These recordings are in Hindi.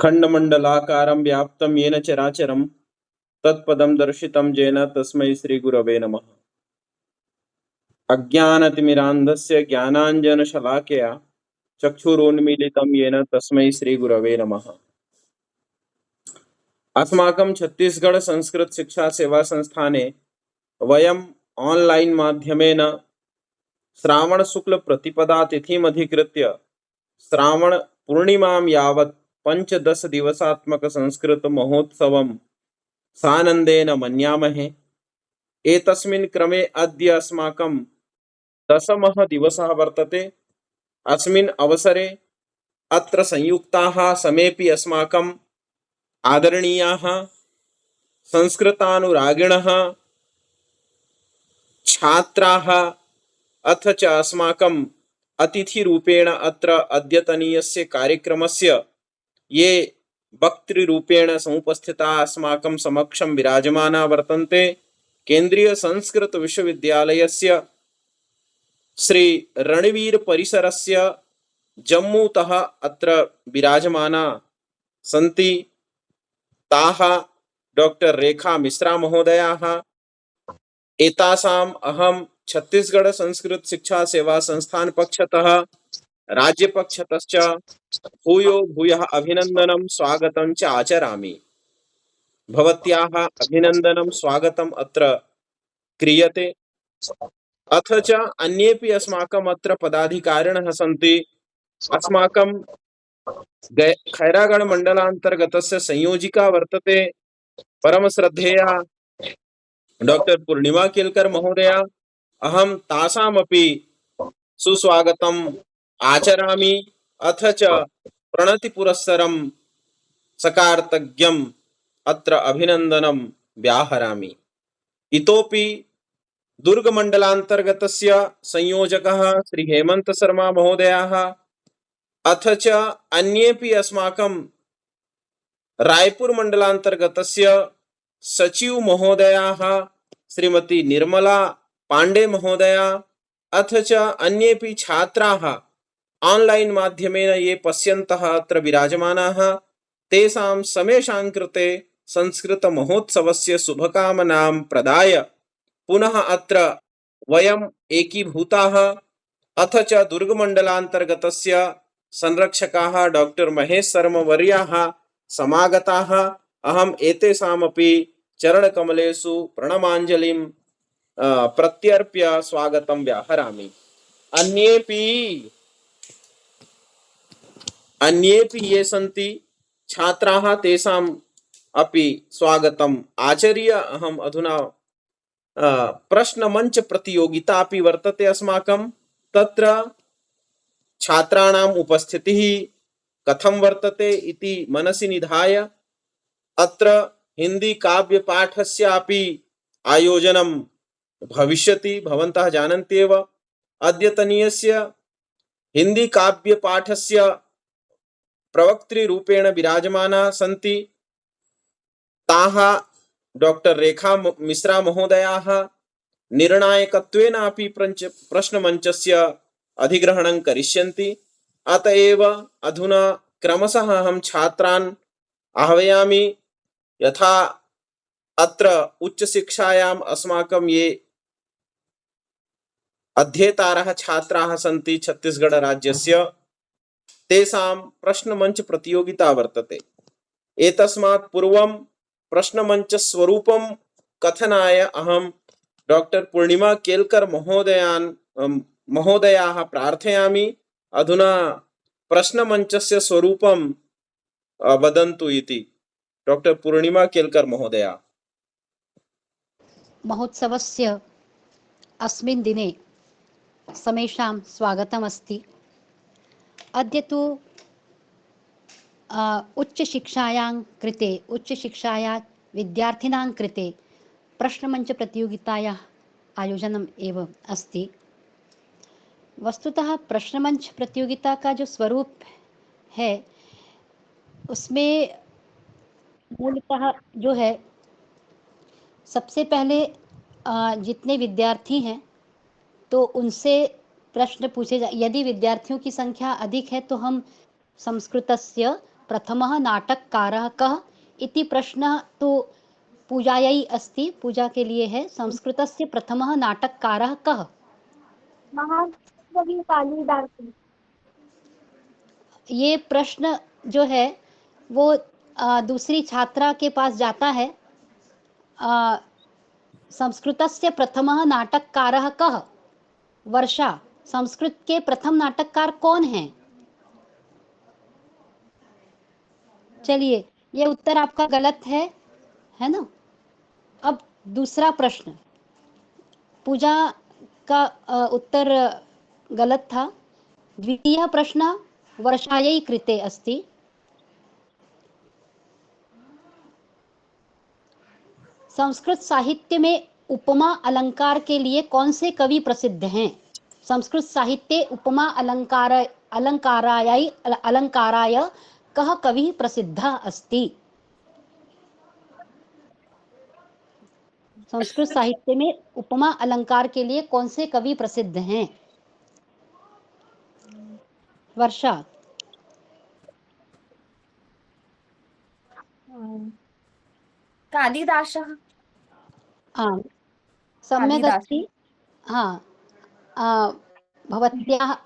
अखण्डमण्डलाकारं व्याप्तं येन चराचरं तत्पदं दर्शितं येन तस्मै श्रीगुरवे नमः। अज्ञानतिमिरान्धस्य ज्ञानाञ्जनशलाकया चक्षुरुन्मीलितं येन तस्मै श्रीगुरवे नमः। अस्माकं छत्तीसगढ़ संस्कृत शिक्षा सेवा संस्थाने वयम् ऑनलाइन माध्यमेन श्रावण शुक्ल प्रतिपदा तिथिम् अधिकृत्य श्रावण पूर्णिमां यावत् पंचदश दिवसात्मक संस्कृत महोत्सवं सानन्देन मन्यामहे। एतस्मिन् क्रमे अद्य अस्माकं दशमः दिवसः वर्तते। अस्मिन् अवसरे अत्र संयुक्ताः समेपि अस्माकम् आदरणीयाः संस्कृतानुरागिणः छात्राः अथ च अस्माकम् अतिथिरूपेण अत्र अद्यतनीयस्य कार्यक्रमस्य ये वक्तृरूपेण समुपस्थिताः अस्माकं समक्षं विराजमाना वर्तन्ते। केन्द्रीय संस्कृत विश्वविद्यालयस्य श्री रणवीर परिसरस्य जम्मूतः अत्र विराजमाना सन्ति। ताः डॉक्टर रेखा मिश्रा महोदयाः। एतासाम् अहं छत्तीसगढ़ संस्कृत शिक्षा सेवा संस्थान पक्षतः राज्य पक्षतश्च भूयो भूयः अभिनन्दनं स्वागतं च आचरामि। भवत्याः अभिनन्दनं स्वागतम् अत्र क्रियते। अथ च अन्येपि अस्माकम् अत्र पदाधिकारिणः सन्ति। अस्माकं खैरागढ़ मण्डलान्तर्गतस्य संयोजिका वर्तते परमश्रद्धेया डॉक्टर पूर्णिमा केलकर महोदया। अहं तासामपि सुस्वागतम् आचरामि अथ च प्रणतिपुरस्सरं सकार्तज्ञम् अत्र अभिनन्दनं व्याहरामि। इतोपि दुर्गमण्डलान्तर्गतस्य संयोजकः श्री हेमंत शर्मा महोदयाः अथ च अन्येपि अस्माकं रायपुर मण्डलान्तर्गतस्य सचिव महोदयाः श्रीमती निर्मला पांडे महोदया अथ च अन्येपि छात्राः ऑनलाइन माध्यमेन ये पश्यन्तः अत्र विराजमानाः तेषां समेषां कृते संस्कृत महोत्सवस्य शुभकामनां प्रदाय पुनः अत्र वयम् एकीभूताः। अथ च दुर्गमण्डलान्तर्गतस्य संरक्षकाः डॉक्टर महेश शर्मा वर्याः समागताः। अहम् एतेषामपि चरणकमलेषु प्रणमाञ्जलिं प्रत्यर्प्य स्वागतं व्याहरामि। अन्येपि ये सन्ति छात्राः तेषाम् अपि स्वागतम् आचर्य अहम् अधुना प्रश्नमञ्च प्रतियोगिता अपि वर्तते अस्माकं। तत्र छात्राणाम् उपस्थितिः कथं वर्तते इति मनसि निधाय अत्र हिंदी काव्यपाठस्यापि आयोजनं भविष्यति। भवन्तः जानन्ति एव अद्यतनीयस्य हिंदी काव्यपाठस्य प्रवक्तृरूपेण विराजमाना सन्ति ताः डॉक्टर रेखा मिश्रा महोदयाः। निर्णायकत्वेन अपि प्रश्नमञ्चस्य अधिग्रहणं करिष्यन्ति। अतएव अधुना क्रमशः अहं छात्रान् आह्वयामि। यथा अत्र उच्चशिक्षायाम् अस्माकं ये अध्येतारः छात्राः सन्ति छत्तीसगढ़ राज्यस्य तेषां प्रश्नमञ्च प्रतियोगिता वर्तते। एतस्मात् पूर्वं प्रश्नमञ्चस्वरूपं कथनाय अहं डॉक्टर पूर्णिमा केलकर महोदयाः प्रार्थयामि अधुना प्रश्नमञ्चस्य स्वरूपं वदन्तु इति। डॉक्टर पूर्णिमा केलकर महोदया। महोत्सवस्य अस्मिन् दिने समेषां स्वागतमस्ति। अद्य तु उच्चशिक्षायां विद्यार्थिनां कृते प्रश्नमञ्चप्रतियोगितायाः आयोजनम् एव अस्ति। वस्तुतः प्रश्नमंच प्रतियोगिता का जो स्वरूप है उसमें मूलतः जो है सबसे पहले जितने विद्यार्थी हैं तो उनसे प्रश्न पूछे यदि विद्यार्थियों की संख्या अधिक है तो हम संस्कृतस्य प्रथमः नाटककारः कः इति प्रश्नः तु पूजायै अस्ति, पूजा के लिए है। संस्कृतस्य प्रथमः नाटककारः कः? महाकवि कालिदास। ये प्रश्न जो है वो दूसरी छात्रा के पास जाता है। संस्कृतस्य प्रथमः नाटककारः कः? वर्षा, संस्कृत के प्रथम नाटककार कौन हैं? चलिए, ये उत्तर आपका गलत है ना। अब दूसरा प्रश्न, पूजा का उत्तर गलत था। द्वितीयः प्रश्नः वर्षायै कृते अस्ति। संस्कृत साहित्य में उपमा अलंकार के लिए कौन से कवि प्रसिद्ध हैं? संस्कृत साहित्ये उपमा अलंकाराय कः कविः प्रसिद्धः अस्ति? संस्कृत साहित्य में उपमा अलंकार के लिए कौन से कवि प्रसिद्ध हैं? वर्षा। कालिदासः। आम्, सम्यक् कालिदासः। अस्ति। भवत्याः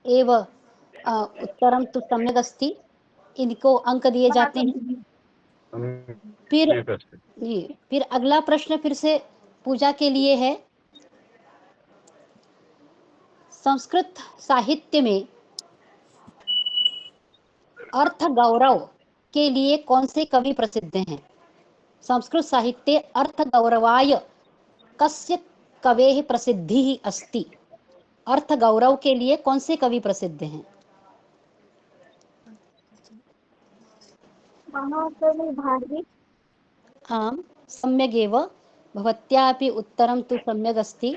एव उत्तरं तु सम्यक् अस्ति। इनको अंक दिए जाते हैं। फिर अगला प्रश्न फिर से पूजा के लिए है। संस्कृत साहित्य में अर्थ गौरव के लिए कौन से कवि प्रसिद्ध हैं? संस्कृत साहित्ये अर्थ गौरवाय कस्य कवेः प्रसिद्धिः अस्ति? अर्थ गौरव के लिए कौन से कवि प्रसिद्ध हैं? महाकवि भारती। आम्, सम्यगेव। भवत्यापि उत्तरं तु सम्यक् अस्ति।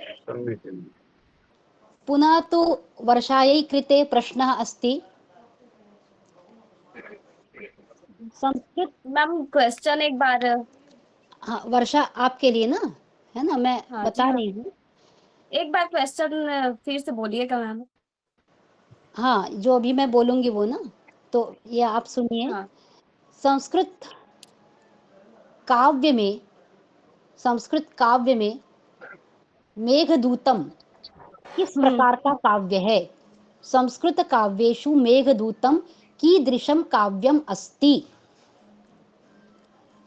पुनः तु वर्षायै कृते प्रश्नः अस्ति। संस्कृत मैम क्वेश्चन एक बार। हाँ, वर्षा आपके लिए ना, है ना, मैं बता रही हूँ। एक बार क्वेश्चन फिर से बोलिएगा मैम। हाँ, जो अभी मैं बोलूंगी वो ना, तो ये आप सुनिए। हाँ। संस्कृत काव्य में मेघदूतम किस प्रकार का काव्य है? संस्कृत काव्येषु मेघदूतम कीदृशम काव्यम अस्ति?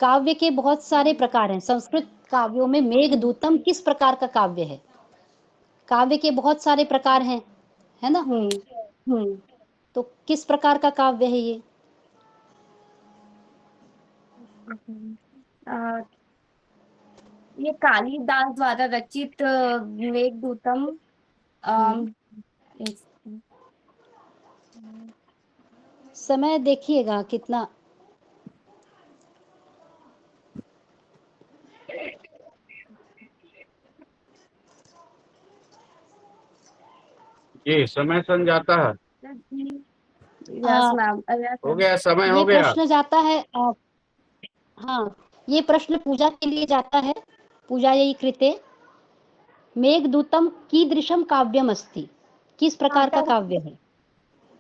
काव्य के बहुत सारे प्रकार हैं। संस्कृत काव्यों में मेघदूतम किस प्रकार का काव्य है? काव्य के बहुत सारे प्रकार हैं, है ना। तो किस प्रकार का काव्य है ये? ये कालिदास द्वारा रचित मेघदूतम। समय देखिएगा कितना। ये समय सन जाता है। Yes ma'am. हो गया समय, हो ये गया। प्रश्न जाता है हाँ, ये प्रश्न पूजा के लिए जाता है। पूजायै कृते मेघदूतम कीदृशम काव्यम अस्ति? किस प्रकार का काव्य है?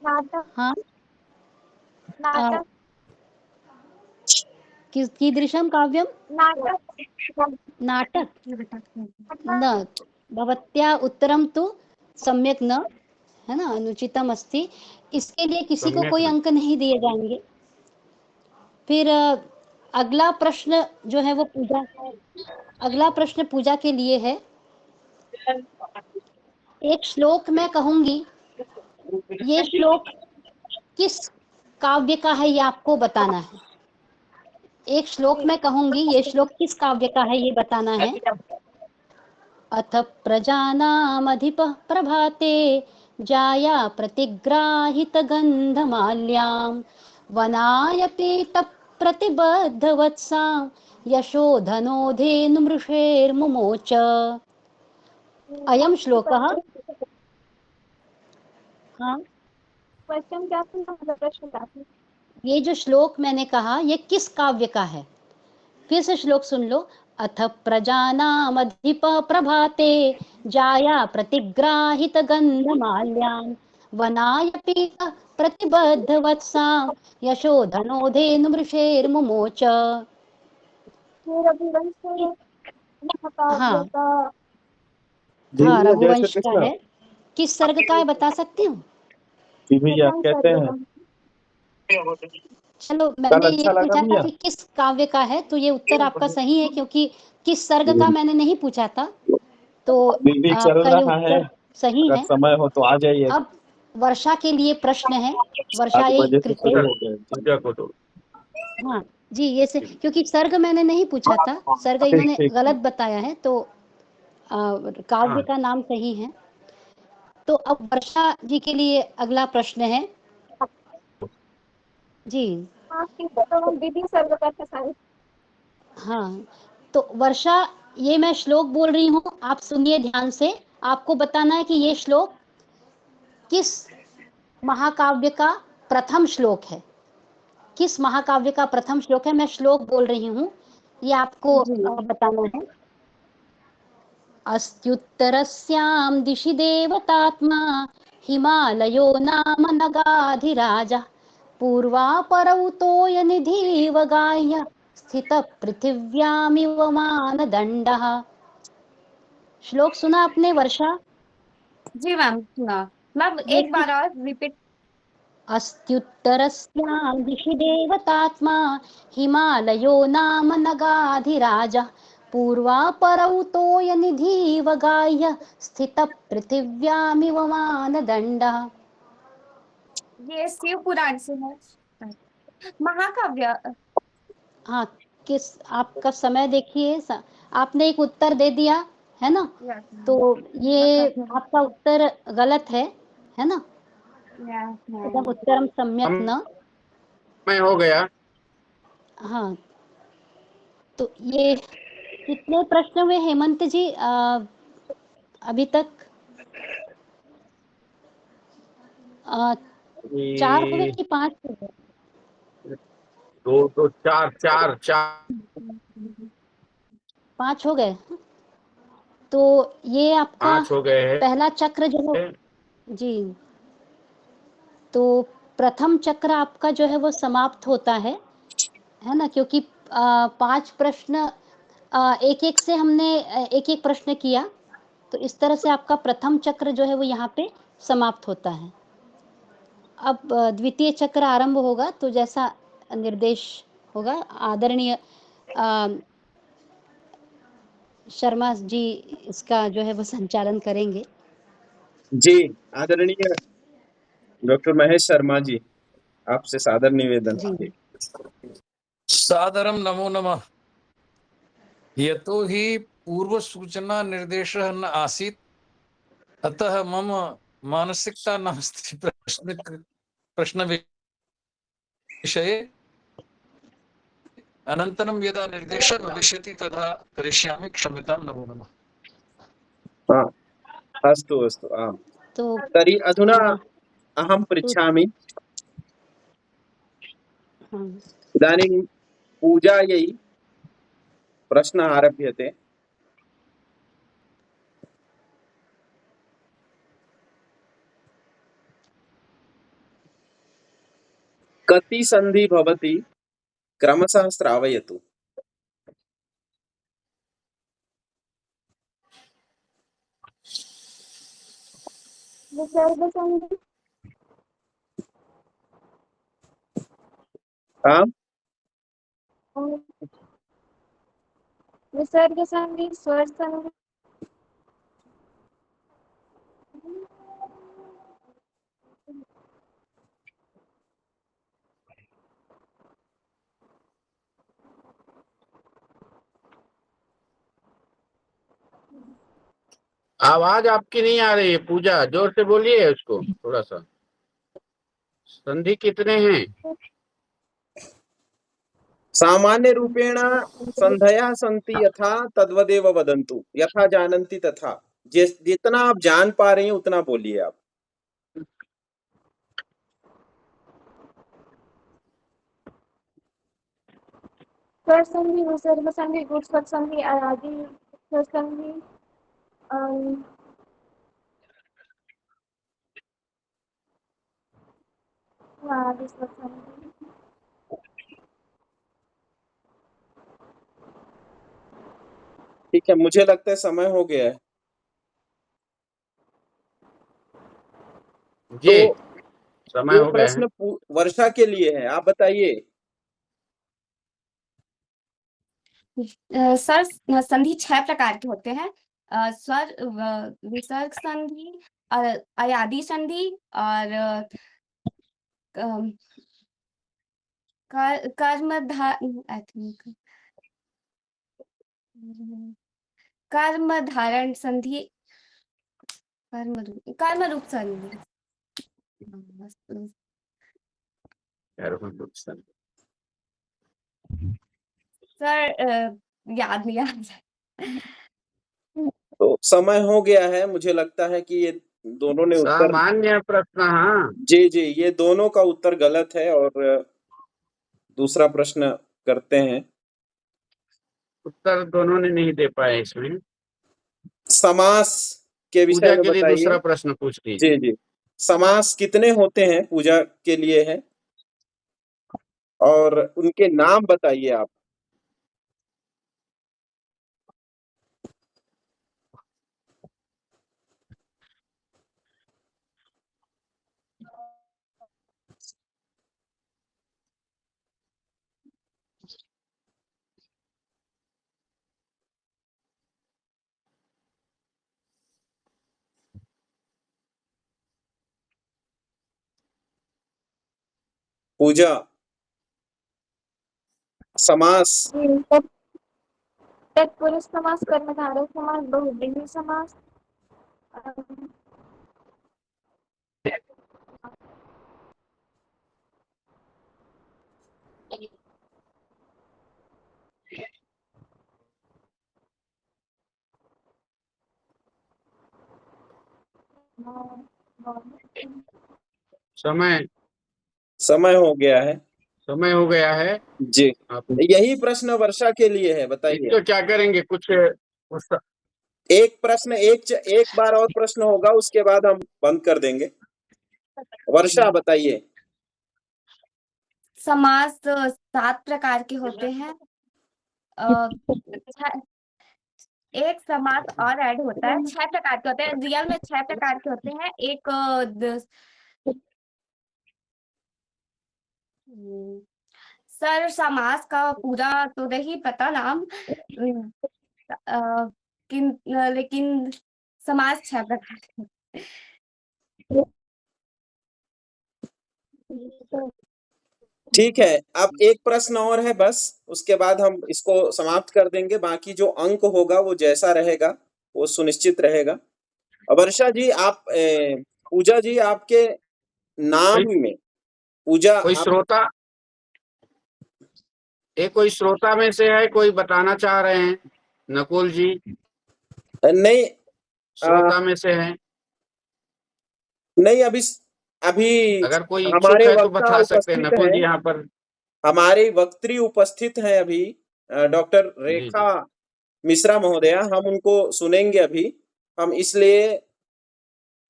नाटक। हाँ, नाटक। कीदृशम काव्यम? नाटक न। भवत्या उत्तरम तु सम्यक न, है ना, अनुचितम अस्ति। इसके लिए किसी को कोई अंक नहीं दिए जाएंगे। फिर अगला प्रश्न जो है वो अगला प्रश्न पूजा के लिए है। एक श्लोक मैं कहूंगी, ये श्लोक किस काव्य का है ये आपको बताना है। एक श्लोक मैं कहूंगी, ये श्लोक किस काव्य का है ये बताना है। अथ प्रजानामधिपः प्रभाते जाया प्रतिग्राहित गंधमाल्यां वनाय पीत प्रतिबद्धवत्सां यशोधनोधेनुमृषेर्मुमोच। अयं श्लोकः। हाँ, क्वेश्चन क्या सुना? प्रश्न क्या था? ये जो श्लोक मैंने कहा ये किस काव्य का है? फिर से श्लोक सुन लो। अथ प्रजानामधिपः प्रभाते जाया प्रतिग्राहित गंधमाल्यां वनाय पीत प्रतिबद्ध वत्सां यशोधनोधेनुमृषेर्मुमोच। हाँ हाँ, दीदी जय श्री रघुवंश का कृष्ण। है। किस सर्ग का है बता सकती हूँ? जी भैया कहते हैं चलो, कल मैंने ये अच्छा लगा पूछा था भैया। कि किस काव्य का है, तो ये उत्तर आपका सही है, क्योंकि किस सर्ग का मैंने नहीं पूछा था, तो दीदी चल आपका ये रहा है, उत्तर सही अगर है। समय हो तो आ जाइए। अब वर्षा के लिए प्रश्न है। वर्षा 7 एक बजे से कृते। शुरू हो गया। पूजा को तो हाँ जी, ये से क्योंकि सर्ग मैंने नहीं पूछा था, सर्ग ठीक इन्होंने ठीक गलत बताया है, तो काव्य हाँ का नाम सही है। तो अब वर्षा जी के लिए अगला प्रश्न है जी। दीदी सर्व करते सारे। हाँ, तो वर्षा, ये मैं श्लोक बोल रही हूँ, आप सुनिए ध्यान से। आपको बताना है कि ये श्लोक किस महाकाव्य का प्रथम श्लोक है। किस महाकाव्य का प्रथम श्लोक है, मैं श्लोक बोल रही हूँ, ये आपको बताना है। अस्त्युत्तरस्यां दिशि देवतात्मा हिमालयो नाम नगाधिराजः पूर्वापरौ तोयनिधिव गाह्य स्थितः पृथिव्यामिव मानदण्डः। श्लोक सुना आपने वर्षा? जी मैम सुना। मैम ये एक बार और रिपीट। अस्त्युत्तरस्यां दिशि देवतात्मा हिमालयो नाम नगाधिराजः पूर्वापरौ तोयनिधिव गाह्य स्थितः पृथिव्यामिव मानदण्डः। ये शिव पुराण से है। महाकाव्य। हाँ, किस, आपका समय देखिए, आपने एक उत्तर दे दिया है ना, यस तो मैम। ये महाकाव्य। आपका उत्तर गलत है ना। यस इदम मैम। उत्तरम सम्यक न। समय हो गया। हाँ, तो ये कितने प्रश्न हुए हेमंत जी अभी तक? 4 हुए ये कि 5 हुए? 2 4 4 4 5 हो गए। तो ये आपका 5 हो गए पहला चक्र जो है हैं। जी, तो प्रथम चक्र आपका जो है वो समाप्त होता है ना, क्योंकि 5 प्रश्न एक एक से हमने एक एक प्रश्न किया, तो इस तरह से आपका प्रथम चक्र जो है वो यहाँ पे समाप्त होता है। अब द्वितीय चक्र आरंभ होगा, तो जैसा निर्देश होगा, आदरणीय शर्मा जी इसका जो है वो संचालन करेंगे। जी, आदरणीय डॉक्टर महेश शर्मा जी, आपसे सादर निवेदन। जी सादरं नमो नमः। यतो हि पूर्व सूचना निर्देशः न आसीत्, अतः मम मानसिकता नास्ति प्रश्न विषये। अनन्तरं यदा निर्देशः भविष्यति तदा करिष्यामि। क्षम्यतां, नमो नमः। हाँ, अस्तु अस्तु, आम्। तो तर्हि अधुना हाँ अहं पृच्छामि। हाँ, इदानीं पूजायै प्रश्नः आरभ्यते। कति सन्धि भवति क्रमशः श्रावयतु। विसर्ग संधि। आम्, विसर्ग संधि, स्वर संधि। आवाज आपकी नहीं आ रही है पूजा, जोर से बोलिए उसको थोड़ा सा। संधि कितने हैं? सामान्य रूपेण संधयः सन्ति यथा तद्वदेव वदन्तु, यथा जानन्ति तथा। जितना आप जान पा रही हैं उतना बोलिए आप। स्वर संधि, विसर्ग संधि, गुण संधि, आदि स्वर संधि। हाँ, विश्वक संधि। ठीक है, मुझे लगता है समय हो गया है। जी तो समय ये हो गया है। प्रश्न वर्षा के लिए है, आप बताइए। सर संधि 6 प्रकार के होते हैं। स्वर विसर्ग संधि और अयादि संधि और आई थिंक कर्म धारण संधि, कर्म रूप संधि। सर याद नहीं आ रहा। तो समय हो गया है, मुझे लगता है कि ये दोनों ने उत्तर, सामान्य प्रश्न, हाँ। जी जी, ये दोनों का उत्तर गलत है। और दूसरा प्रश्न करते हैं। उत्तर दोनों ने नहीं दे पाए इसमें। समास के विषय पूजा में के लिए बताइए। दूसरा प्रश्न पूछ लीजिए। जी जी, समास कितने होते हैं पूजा के लिए है, और उनके नाम बताइए आप। पूजा, समास। तत्पुरुष समास, कर्मधारय समास, बहुव्रीहि समास, समय समय हो गया है। समय हो गया है। जी, आप यही प्रश्न वर्षा के लिए है, बताइए। इसको क्या करेंगे? कुछ एक प्रश्न, एक बार और प्रश्न होगा, उसके बाद हम बंद कर देंगे। वर्षा बताइए। समास 7 प्रकार के होते हैं। अ, एक समास और ऐड होता है। 6 प्रकार के होते हैं, रियल में 6 प्रकार के होते हैं। एक सर समास का पूरा तो नहीं पता नाम, लेकिन समास 6 प्रकार के। ठीक है, अब एक प्रश्न और है बस, उसके बाद हम इसको समाप्त कर देंगे। बाकी जो अंक होगा वो जैसा रहेगा वो सुनिश्चित रहेगा। वर्षा जी, आप पूजा जी, आपके नाम में पूजा कोई आप, श्रोता, कोई श्रोता में से है, कोई बताना चाह रहे हैं? नकुल जी नहीं, श्रोता में से हैं? नहीं, अभी अभी अगर कोई इच्छुक हमारे है तो वक्ता बता सकते हैं। उपस्थित नकुल हैं, जी यहाँ पर। हमारे वक्त्री उपस्थित हैं अभी, डॉक्टर जी जी रेखा मिश्रा महोदया, हम उनको सुनेंगे अभी। हम इसलिए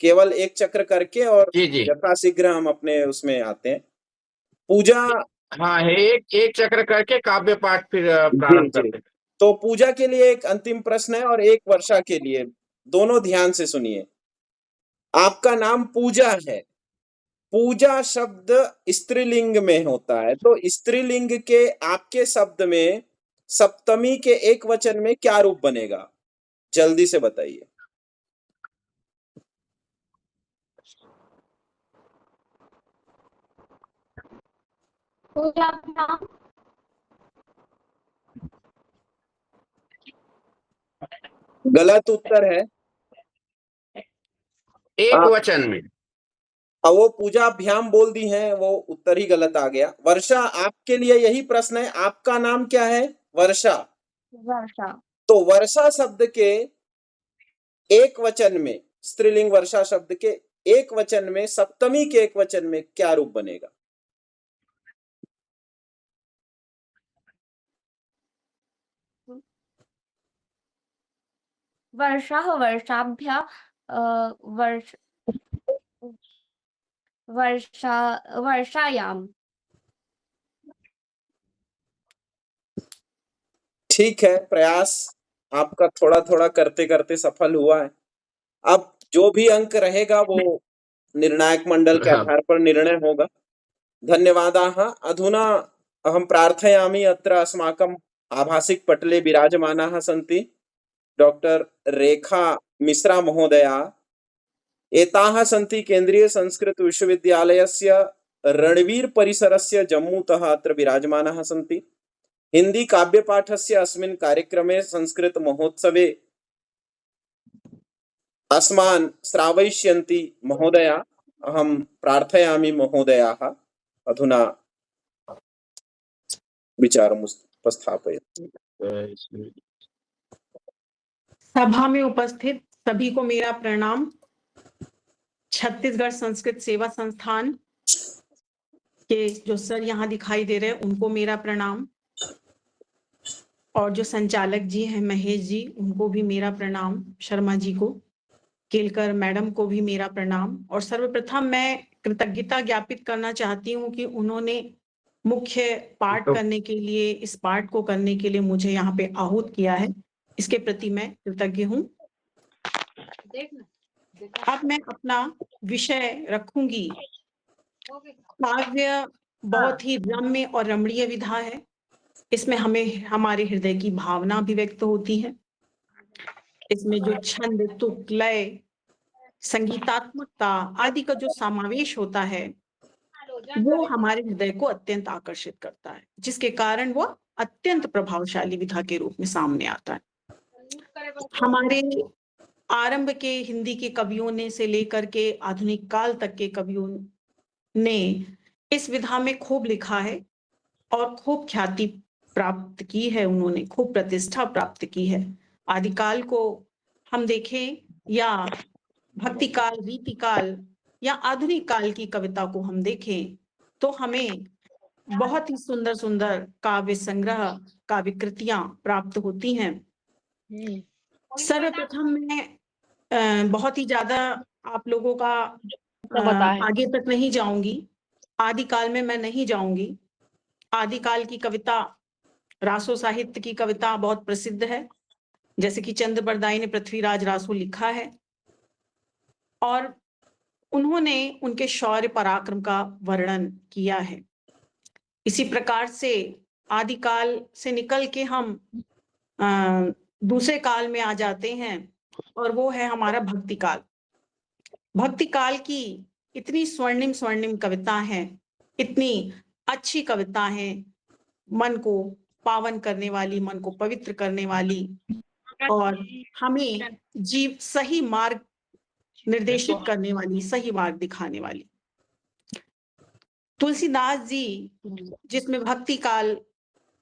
केवल एक चक्र करके और जी जी। यथाशीघ्र हम अपने उसमें आते हैं। पूजा, हाँ है, एक एक चक्र करके काव्य पाठ फिर जी प्रारंभ जी, करते हैं। तो पूजा के लिए एक अंतिम प्रश्न है और एक वर्षा के लिए। दोनों ध्यान से सुनिए। आपका नाम पूजा है। पूजा शब्द स्त्रीलिंग में होता है, तो स्त्रीलिंग के आपके शब्द में सप्तमी के एक वचन में क्या रूप बनेगा? जल्दी से बताइए। पूजा नाम, गलत उत्तर है। एक वचन में। अब वो पूजाभ्याम बोल दी है, वो उत्तर ही गलत आ गया। वर्षा, आपके लिए यही प्रश्न है। आपका नाम क्या है? वर्षा। वर्षा। तो वर्षा शब्द के एक वचन में, स्त्रीलिंग वर्षा शब्द के एक वचन में, सप्तमी के एक वचन में क्या रूप बनेगा? वर्षा, वर्षाभ्या, वर्ष वर्षायाम। ठीक है, प्रयास आपका थोड़ा-थोड़ा करते-करते सफल हुआ है। अब जो भी अंक रहेगा वो निर्णायक मंडल के हाँ, आधार पर निर्णय होगा। धन्यवादाः। अधुना अहं प्रार्थयामि अत्र अस्माकम् आभासिक पटले विराजमानाः सन्ति डॉक्टर रेखा मिश्रा महोदया। एताः सन्ति केन्द्रीय संस्कृत विश्वविद्यालयस्य रणवीर परिसरस्य जम्मूतः अत्र विराजमानाः सन्ति। हिंदी काव्यपाठस्य अस्मिन् कार्यक्रमे संस्कृत महोत्सवे अस्मान् श्रावयिष्यन्ति महोदया। अहं प्रार्थयामि महोदयाः अधुना विचारम् उपस्थापयन्तु। सभा में उपस्थित सभी को मेरा प्रणाम। छत्तीसगढ़ संस्कृत सेवा संस्थान के जो सर यहाँ दिखाई दे रहे हैं उनको मेरा प्रणाम, और जो संचालक जी हैं महेश जी उनको भी मेरा प्रणाम, शर्मा जी को, केलकर मैडम को भी मेरा प्रणाम। और सर्वप्रथम मैं कृतज्ञता ज्ञापित करना चाहती हूँ कि उन्होंने मुख्य पाठ करने के लिए, इस पाठ को करने के लिए मुझे यहाँ पे आहूत किया है, इसके प्रति मैं कृतज्ञ हूँ। अब मैं अपना विषय रखूंगी। काव्य बहुत ही रम्य और रमणीय विधा है। इसमें हमें हमारे हृदय की भावना अभिव्यक्त होती है। इसमें जो छंद, तुक, लय, संगीतात्मकता आदि का जो समावेश होता है वो हमारे हृदय को अत्यंत आकर्षित करता है, जिसके कारण वो अत्यंत प्रभावशाली विधा के रूप में सामने आता है। हमारे आरंभ के हिंदी के कवियों ने से लेकर के आधुनिक काल तक के कवियों ने इस विधा में खूब लिखा है और खूब ख्याति प्राप्त की है, उन्होंने खूब प्रतिष्ठा प्राप्त की है। आदिकाल को हम देखें या भक्ति काल, रीति काल या आधुनिक काल की कविता को हम देखें तो हमें बहुत ही सुंदर सुंदर काव्य संग्रह, काव्य कृतियां प्राप्त होती हैं। सर्वप्रथम मैं बहुत ही ज्यादा आप लोगों का आगे तक नहीं जाऊंगी, आदिकाल में मैं नहीं जाऊंगी। आदिकाल की कविता, रासो साहित्य की कविता बहुत प्रसिद्ध है, जैसे कि चंद्र बरदाई ने पृथ्वीराज रासो लिखा है और उन्होंने उनके शौर्य पराक्रम का वर्णन किया है। इसी प्रकार से आदिकाल से निकल के हम दूसरे काल में आ जाते हैं और वो है हमारा भक्ति काल। भक्ति काल की इतनी स्वर्णिम स्वर्णिम कविता है, इतनी अच्छी कविता है, मन को पावन करने वाली, मन को पवित्र करने वाली और हमें सही मार्ग निर्देशित करने वाली, सही मार्ग दिखाने वाली। तुलसीदास जी जिसमें भक्ति काल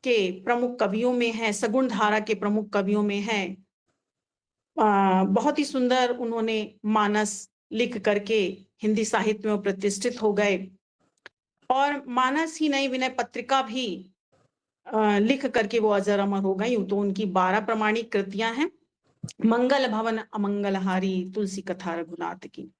के प्रमुख कवियों में है, सगुण धारा के प्रमुख कवियों में है, बहुत ही सुंदर उन्होंने मानस लिख करके हिंदी साहित्य में प्रतिष्ठित हो गए और मानस ही नहीं, विनय पत्रिका भी लिख करके वो अजर अमर हो गई। तो उनकी 12 प्रमाणिक कृतियां हैं, मंगल भवन अमंगलहारी, तुलसी कथा रघुनाथ की।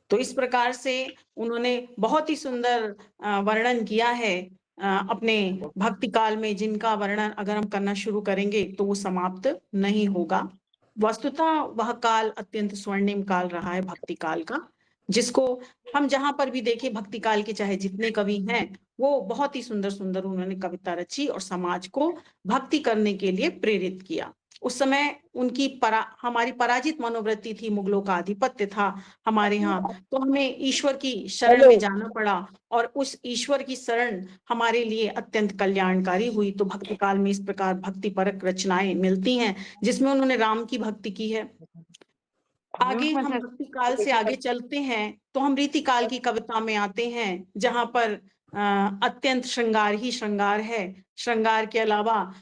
तो इस प्रकार से उन्होंने बहुत ही सुंदर वर्णन किया है अपने भक्ति काल में, जिनका वर्णन अगर हम करना शुरू करेंगे तो वो समाप्त नहीं होगा। वस्तुतः वह काल अत्यंत स्वर्णिम काल रहा है भक्ति काल का, जिसको हम जहां पर भी देखें भक्ति काल के चाहे जितने कवि हैं वो बहुत ही सुंदर सुंदर उन्होंने कविता रची और समाज को भक्ति करने के लिए प्रेरित किया। उस समय उनकी हमारी पराजित मनोवृत्ति थी, मुगलों का आधिपत्य था हमारे यहाँ, तो हमें ईश्वर की शरण में जाना पड़ा और उस ईश्वर की शरण हमारे लिए अत्यंत कल्याणकारी हुई। तो भक्ति काल में इस प्रकार भक्ति परक रचनाएं मिलती हैं जिसमें उन्होंने राम की भक्ति की है। आगे हम भक्ति काल से आगे चलते हैं तो हम रीति काल की कविता में आते हैं, जहां पर अत्यंत श्रृंगार ही श्रृंगार है। श्रृंगार के अलावा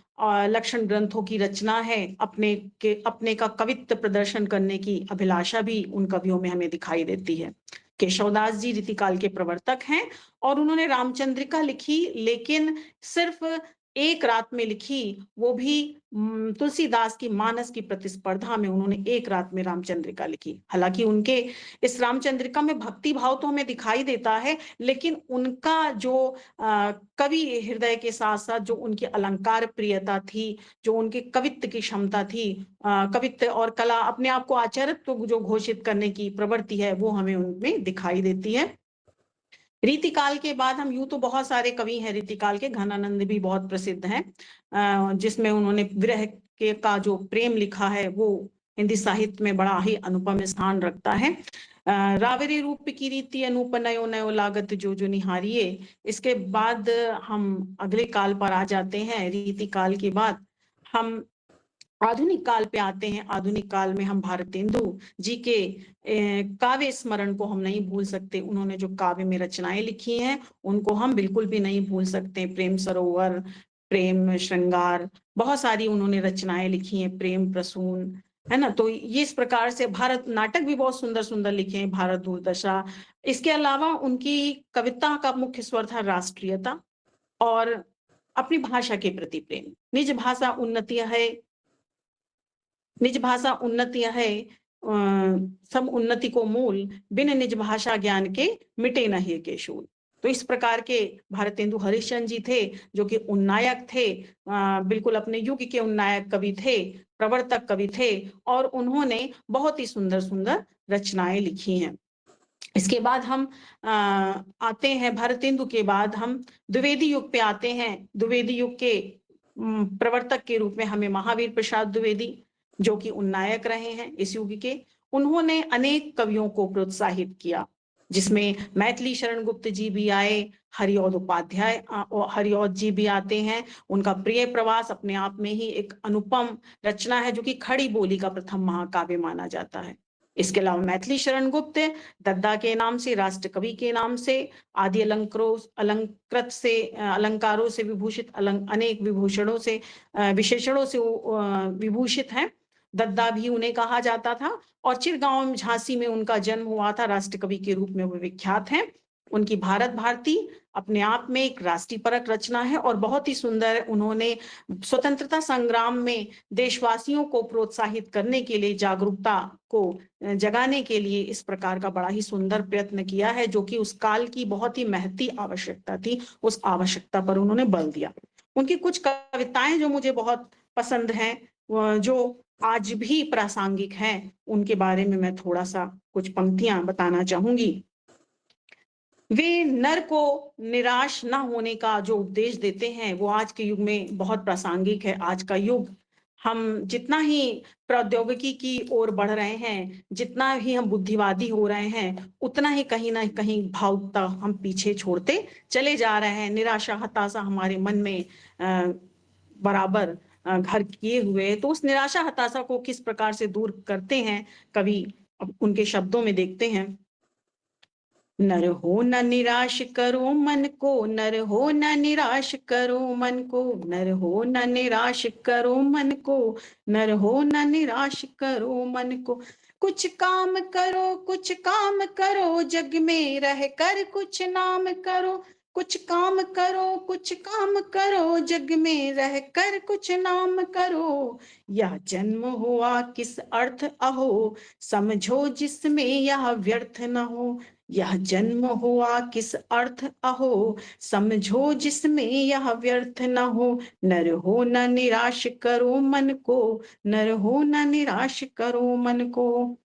लक्षण ग्रंथों की रचना है, अपने का कवित्व प्रदर्शन करने की अभिलाषा भी उन कवियों में हमें दिखाई देती है। केशवदास जी रीतिकाल के प्रवर्तक हैं और उन्होंने रामचंद्रिका लिखी, लेकिन सिर्फ एक रात में लिखी, वो भी तुलसीदास की मानस की प्रतिस्पर्धा में उन्होंने एक रात में रामचंद्रिका लिखी। हालांकि उनके इस रामचंद्रिका में भक्ति भाव तो हमें दिखाई देता है, लेकिन उनका जो कवि हृदय के साथ साथ जो उनकी अलंकार प्रियता थी, जो उनकी कवित्व की क्षमता थी, कवित्व और कला, अपने आप को आचार्यत्व जो घोषित करने की प्रवृत्ति है, वो हमें उनमें दिखाई देती है। रीतिकाल के बाद हम यूं तो बहुत सारे कवि हैं रीतिकाल के, घनानंद भी बहुत प्रसिद्ध हैं, जिसमें उन्होंने विरह के का जो प्रेम लिखा है वो हिंदी साहित्य में बड़ा ही अनुपम स्थान रखता है। रावरी रूप की रीति अनूप नयो नयो लागत जो जो निहारिये। इसके बाद हम अगले काल पर आ जाते हैं। रीतिकाल के बाद हम आधुनिक काल पे आते हैं। आधुनिक काल में हम भारतेंदु जी के काव्य स्मरण को हम नहीं भूल सकते। उन्होंने जो काव्य में रचनाएं लिखी हैं उनको हम बिल्कुल भी नहीं भूल सकते। प्रेम सरोवर, प्रेम श्रृंगार, बहुत सारी उन्होंने रचनाएं लिखी हैं, प्रेम प्रसून, है ना। तो ये इस प्रकार से भारत नाटक भी बहुत सुंदर सुंदर लिखे हैं, भारत दूरदशा। इसके अलावा उनकी कविता का मुख्य स्वर था राष्ट्रीयता और अपनी भाषा के प्रति प्रेम। निज भाषा उन्नति है, निज भाषा उन्नति है, सब उन्नति को मूल, बिन निज भाषा ज्ञान के मिटे नहीं के शूल। तो इस प्रकार के भारतेंदु हरिश्चंद्र जी थे, जो कि उन्नायक थे, बिल्कुल अपने युग के उन्नायक कवि थे, प्रवर्तक कवि थे, और उन्होंने बहुत ही सुंदर सुंदर रचनाएं लिखी हैं। इसके बाद हम आते हैं, भारतेंदु के बाद हम द्विवेदी युग पे आते हैं। द्विवेदी युग के प्रवर्तक के रूप में हमें महावीर प्रसाद द्विवेदी, जो कि उन्नायक रहे हैं इस युग के। उन्होंने अनेक कवियों को प्रोत्साहित किया, जिसमें मैथिली शरण गुप्त जी भी आए, हरिऔध उपाध्याय हरिऔध जी भी आते हैं। उनका प्रिय प्रवास अपने आप में ही एक अनुपम रचना है, जो कि खड़ी बोली का प्रथम महाकाव्य माना जाता है। इसके अलावा मैथिली शरण गुप्त दद्दा के नाम से, राष्ट्र कवि के नाम से, आदि अलंकृत से, अलंकारों से विभूषित, अनेक विभूषणों से, विशेषणों से विभूषित हैं। दद्दा भी उन्हें कहा जाता था, और चिरगांव झांसी में उनका जन्म हुआ था। राष्ट्र कवि के रूप में वो विख्यात हैं। उनकी भारत भारती अपने आप में एक राष्ट्रीय परक रचना है और बहुत ही सुंदर। उन्होंने स्वतंत्रता संग्राम में देशवासियों को प्रोत्साहित करने के लिए, जागरूकता को जगाने के लिए इस प्रकार का बड़ा ही सुंदर प्रयत्न किया है, जो कि उस काल की बहुत ही महती आवश्यकता थी। उस आवश्यकता पर उन्होंने बल दिया। उनकी कुछ कविताएं जो मुझे बहुत पसंद हैं, जो आज भी प्रासंगिक हैं, उनके बारे में मैं थोड़ा सा कुछ पंक्तियां बताना चाहूंगी। वे नर को निराश न होने का जो उपदेश देते हैं, वो आज के युग में बहुत प्रासंगिक है। आज का युग, हम जितना ही प्रौद्योगिकी की ओर बढ़ रहे हैं, जितना ही हम बुद्धिवादी हो रहे हैं, उतना ही कहीं ना कहीं भावुकता हम पीछे छोड़ते चले जा रहे हैं। निराशा, हताशा हमारे मन में बराबर घर किए हुए। तो उस निराशा हताशा को किस प्रकार से दूर करते हैं कवि, उनके शब्दों में देखते हैं। नर हो न निराश करो मन को, नर हो न निराश करो मन को, नर हो न निराश करो मन को, नर हो न निराश करो मन को। कुछ काम करो, कुछ काम करो, जग में रह कर कुछ नाम करो। कुछ काम करो, कुछ काम करो, जग में रह कर कुछ नाम करो। यह जन्म हुआ किस अर्थ अहो, समझो जिसमें यह व्यर्थ न हो। यह जन्म हुआ किस अर्थ अहो, समझो जिसमें यह व्यर्थ न हो। नर हो न निराश करो मन को, नर हो न निराश करो मन को।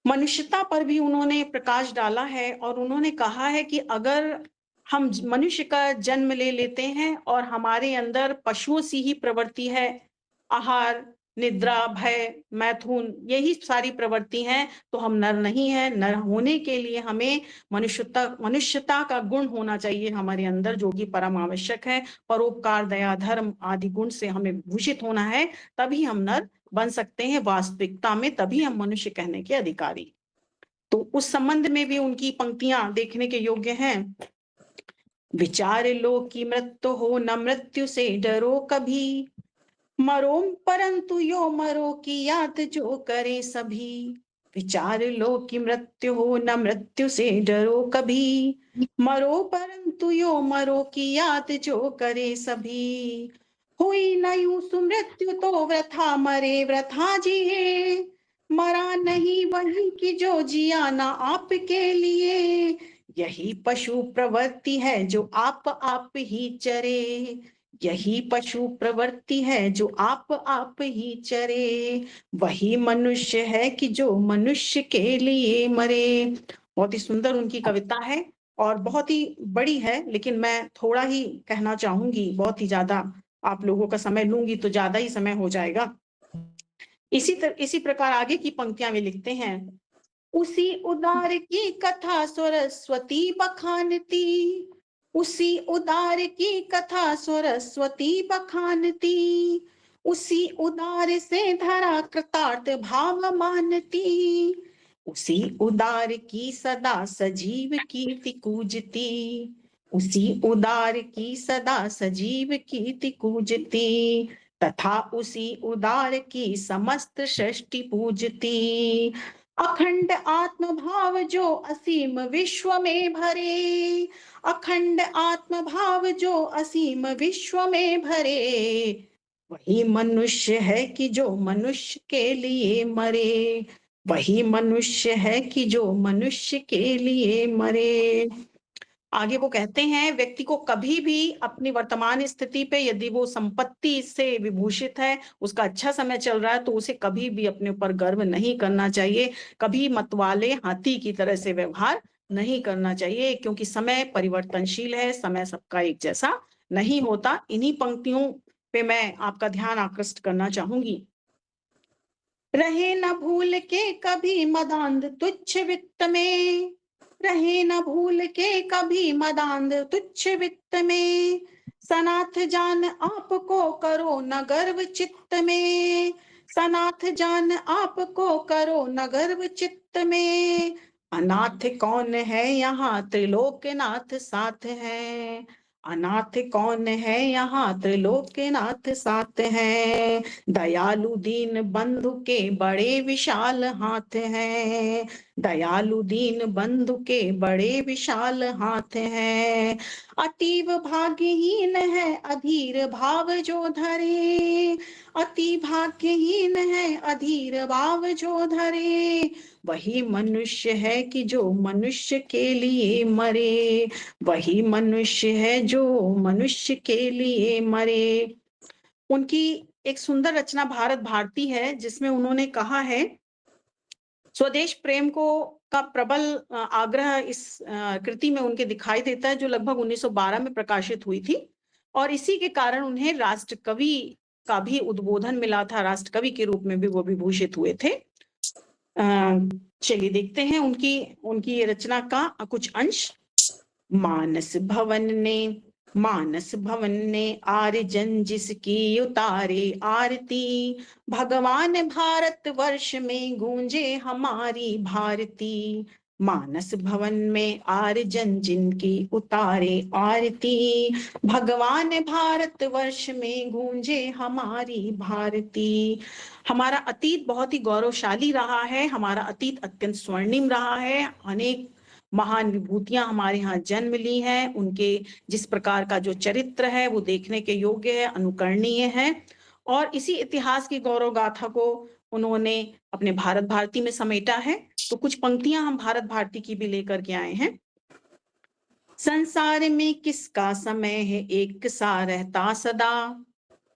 मनुष्यता पर भी उन्होंने प्रकाश डाला है, और उन्होंने कहा है कि अगर हम मनुष्य का जन्म ले लेते हैं और हमारे अंदर पशुओं सी ही प्रवृत्ति है, आहार, निद्रा, भय, मैथुन, यही सारी प्रवृत्ति हैं, तो हम नर नहीं है। नर होने के लिए हमें मनुष्यता का गुण होना चाहिए हमारे अंदर, जो कि परम आवश्यक है। परोपकार, दया, धर्म आदि गुण से हमें भूषित होना है, तभी हम नर बन सकते हैं वास्तविकता में, तभी हम मनुष्य कहने के अधिकारी। तो उस संबंध में भी उनकी पंक्तियां देखने के योग्य हैं। विचार लो कि मृत्यु हो, न मृत्यु से डरो कभी। मरो परंतु यो मरो की याद जो करे सभी। विचार लो कि मृत्यु हो न मृत्यु से डरो कभी, मरो परंतु यो मरो की याद जो करे सभी। हुई न यूं सुमृत्यु तो वृथा मरे वृथा जिए, मरा नहीं वही कि जो जिया ना आपके लिए। यही पशु प्रवृत्ति है जो आप ही चरे, यही पशु प्रवृत्ति है जो आप ही चरे। वही मनुष्य है कि जो मनुष्य के लिए मरे। बहुत ही सुंदर उनकी कविता है और बहुत ही बड़ी है, लेकिन मैं थोड़ा ही कहना चाहूंगी, बहुत ही ज्यादा आप लोगों का समय लूंगी तो ज्यादा ही समय हो जाएगा। इसी प्रकार आगे की पंक्तियां वे लिखते हैं। उसी उदार की कथा सरस्वती बखानती, उसी उदार की कथा सरस्वती बखानती, उसी उदार से धरा कृतार्थ भाव मानती, उसी उदार की सदा सजीव कीर्ति कूजती, उसी उदार की सदा सजीव कीर्ति कूजती, तथा उसी उदार की समस्त सृष्टि पूजती। अखंड आत्म भाव जो असीम विश्व में भरे, अखंड आत्म भाव जो असीम विश्व में भरे, वही मनुष्य है कि जो मनुष्य के लिए मरे, वही मनुष्य है कि जो मनुष्य के लिए मरे। आगे वो कहते हैं, व्यक्ति को कभी भी अपनी वर्तमान स्थिति पे, यदि वो संपत्ति से विभूषित है, उसका अच्छा समय चल रहा है, तो उसे कभी भी अपने ऊपर गर्व नहीं करना चाहिए। कभी मतवाले हाथी की तरह से व्यवहार नहीं करना चाहिए, क्योंकि समय परिवर्तनशील है, समय सबका एक जैसा नहीं होता। इन्हीं पंक्तियों पे मैं आपका ध्यान आकृष्ट करना चाहूंगी। रहे न भूल के कभी मदांध तुच्छ वित्त में, रहे न भूल के कभी मदांध तुच्छ वित्त में, सनाथ जान आपको करो न गर्व चित्त में, सनाथ जान आपको करो न गर्व चित्त में। अनाथ कौन है यहाँ त्रिलोकनाथ साथ है, अनाथ कौन है यहाँ त्रिलोकनाथ साथ है। दयालु दीन बंधु के बड़े विशाल हाथ हैं, दयालु दीन बंधु के बड़े विशाल हाथ हैं। अतीव भाग्यहीन है अधीर भाव जो धरे, अति भाग्यहीन है अधीर भाव जो धरे, वही मनुष्य है कि जो मनुष्य के लिए मरे, वही मनुष्य है जो मनुष्य के लिए मरे। उनकी एक सुंदर रचना भारत भारती है, जिसमें उन्होंने कहा है, स्वदेश प्रेम को का प्रबल आग्रह इस कृति में उनके दिखाई देता है, जो लगभग 1912 में प्रकाशित हुई थी, और इसी के कारण उन्हें राष्ट्र कवि का भी उद्बोधन मिला था, राष्ट्र कवि के रूप में भी वो विभूषित हुए थे। चलिए देखते हैं उनकी ये रचना का कुछ अंश। मानस भवन ने आर्जन जिसकी उतारे आरती, भगवान भारत वर्ष में गूंजे हमारी भारती। मानस भवन में आर्जन जिनकी उतारे आरती, भगवान भारत वर्ष में गूंजे हमारी भारती। हमारा अतीत बहुत ही गौरवशाली रहा है, हमारा अतीत अत्यंत स्वर्णिम रहा है। अनेक महान विभूतियां हमारे यहाँ जन्म ली हैं, उनके जिस प्रकार का जो चरित्र है वो देखने के योग्य है, अनुकरणीय है, और इसी इतिहास की गौरव गाथा को उन्होंने अपने भारत भारती में समेटा है। तो कुछ पंक्तियां हम भारत भारती की भी लेकर के आए हैं। संसार में किसका समय है एक सा रहता सदा,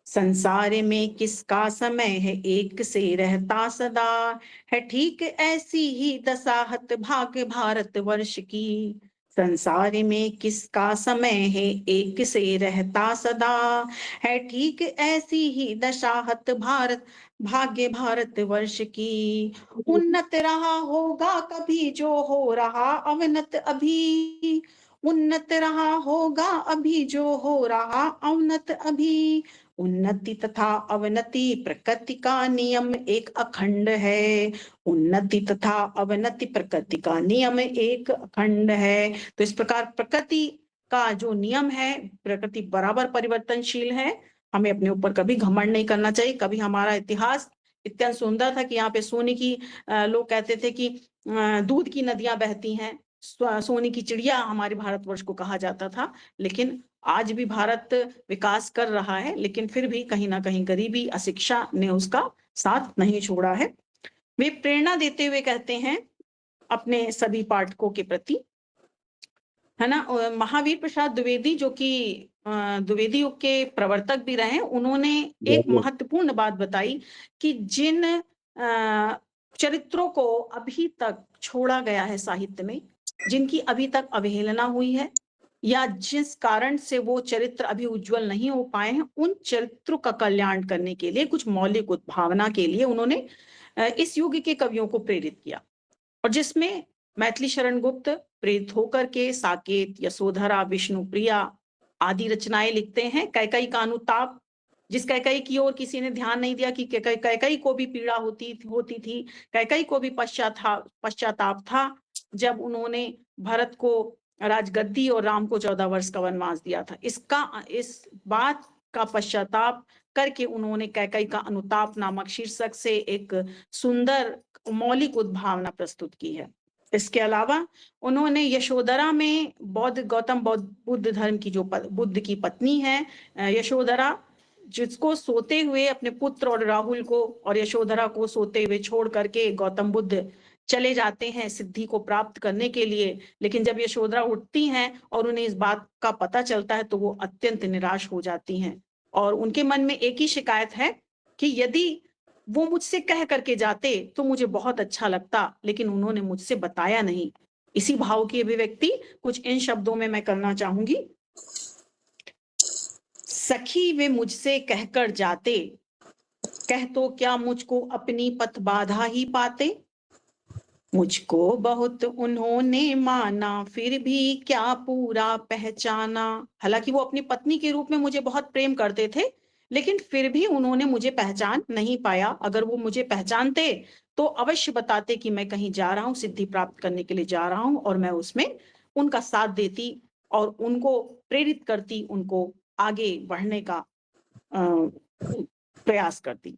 संसार में किसका समय है एक से रहता सदा, है ठीक ऐसी ही दशाहत भाग्य भारत वर्ष की। संसार में किसका समय है एक से रहता सदा, है ठीक ऐसी ही दशाहत भारत भाग्य भारत वर्ष की। उन्नत रहा होगा कभी जो हो रहा अवनत अभी, उन्नत रहा होगा अभी जो हो रहा अवनत अभी। उन्नति तथा अवनति प्रकृति का नियम एक अखंड है, उन्नति तथा अवनति प्रकृति का नियम एक अखंड है। तो इस प्रकार प्रकृति का जो नियम है, प्रकृति बराबर परिवर्तनशील है, हमें अपने ऊपर कभी घमंड नहीं करना चाहिए। कभी हमारा इतिहास इतना सुंदर था कि यहाँ पे सोने की लोग कहते थे कि दूध की नदियां बहती हैं, सोने की चिड़िया हमारे भारतवर्ष को कहा जाता था। लेकिन आज भी भारत विकास कर रहा है, लेकिन फिर भी कहीं ना कहीं गरीबी, अशिक्षा ने उसका साथ नहीं छोड़ा है। वे प्रेरणा देते हुए कहते हैं अपने सभी पाठकों के प्रति, है ना। महावीर प्रसाद द्विवेदी जो कि द्विवेदी युग के प्रवर्तक भी रहे, उन्होंने एक महत्वपूर्ण बात बताई कि जिन चरित्रों को अभी तक छोड़ा गया है साहित्य में, जिनकी अभी तक अवहेलना हुई है, या जिस कारण से वो चरित्र अभी उज्जवल नहीं हो पाए हैं, उन चरित्रों का कल्याण करने के लिए, कुछ मौलिक उद्भावना के लिए उन्होंने इस युग के कवियों को प्रेरित किया। और जिसमें मैथिली शरण गुप्त प्रेरित होकर के साकेत, यशोधरा, विष्णुप्रिया आदि रचनाएं लिखते हैं। कैकई का अनुताप, जिस कैकई की ओर किसी ने ध्यान नहीं दिया कि कैकई को भी पीड़ा होती थी, कैकई को भी पश्चाताप था जब उन्होंने भरत को राजगद्दी और राम को 14 वर्ष का वनवास दिया था। इस बात का पश्चाताप करके उन्होंने कैकई का अनुताप नामक शीर्षक से एक सुंदर मौलिक उद्भावना प्रस्तुत की है। इसके अलावा उन्होंने यशोधरा में गौतम बुद्ध धर्म की जो बुद्ध की पत्नी है यशोधरा, जिसको सोते हुए अपने पुत्र और राहुल को और यशोधरा को सोते हुए छोड़ करके गौतम बुद्ध चले जाते हैं सिद्धि को प्राप्त करने के लिए। लेकिन जब यशोधरा उठती हैं और उन्हें इस बात का पता चलता है तो वो अत्यंत निराश हो जाती हैं, और उनके मन में एक ही शिकायत है कि यदि वो मुझसे कह करके जाते तो मुझे बहुत अच्छा लगता, लेकिन उन्होंने मुझसे बताया नहीं। इसी भाव की अभिव्यक्ति कुछ इन शब्दों में मैं करना चाहूंगी। सखी वे मुझसे कहकर जाते, कह तो क्या मुझको अपनी पथ बाधा ही पाते। मुझको बहुत उन्होंने माना, फिर भी क्या पूरा पहचाना। हालांकि वो अपनी पत्नी के रूप में मुझे बहुत प्रेम करते थे, लेकिन फिर भी उन्होंने मुझे पहचान नहीं पाया। अगर वो मुझे पहचानते तो अवश्य बताते कि मैं कहीं जा रहा हूँ, सिद्धि प्राप्त करने के लिए जा रहा हूँ, और मैं उसमें उनका साथ देती और उनको प्रेरित करती, उनको आगे बढ़ने का प्रयास करती।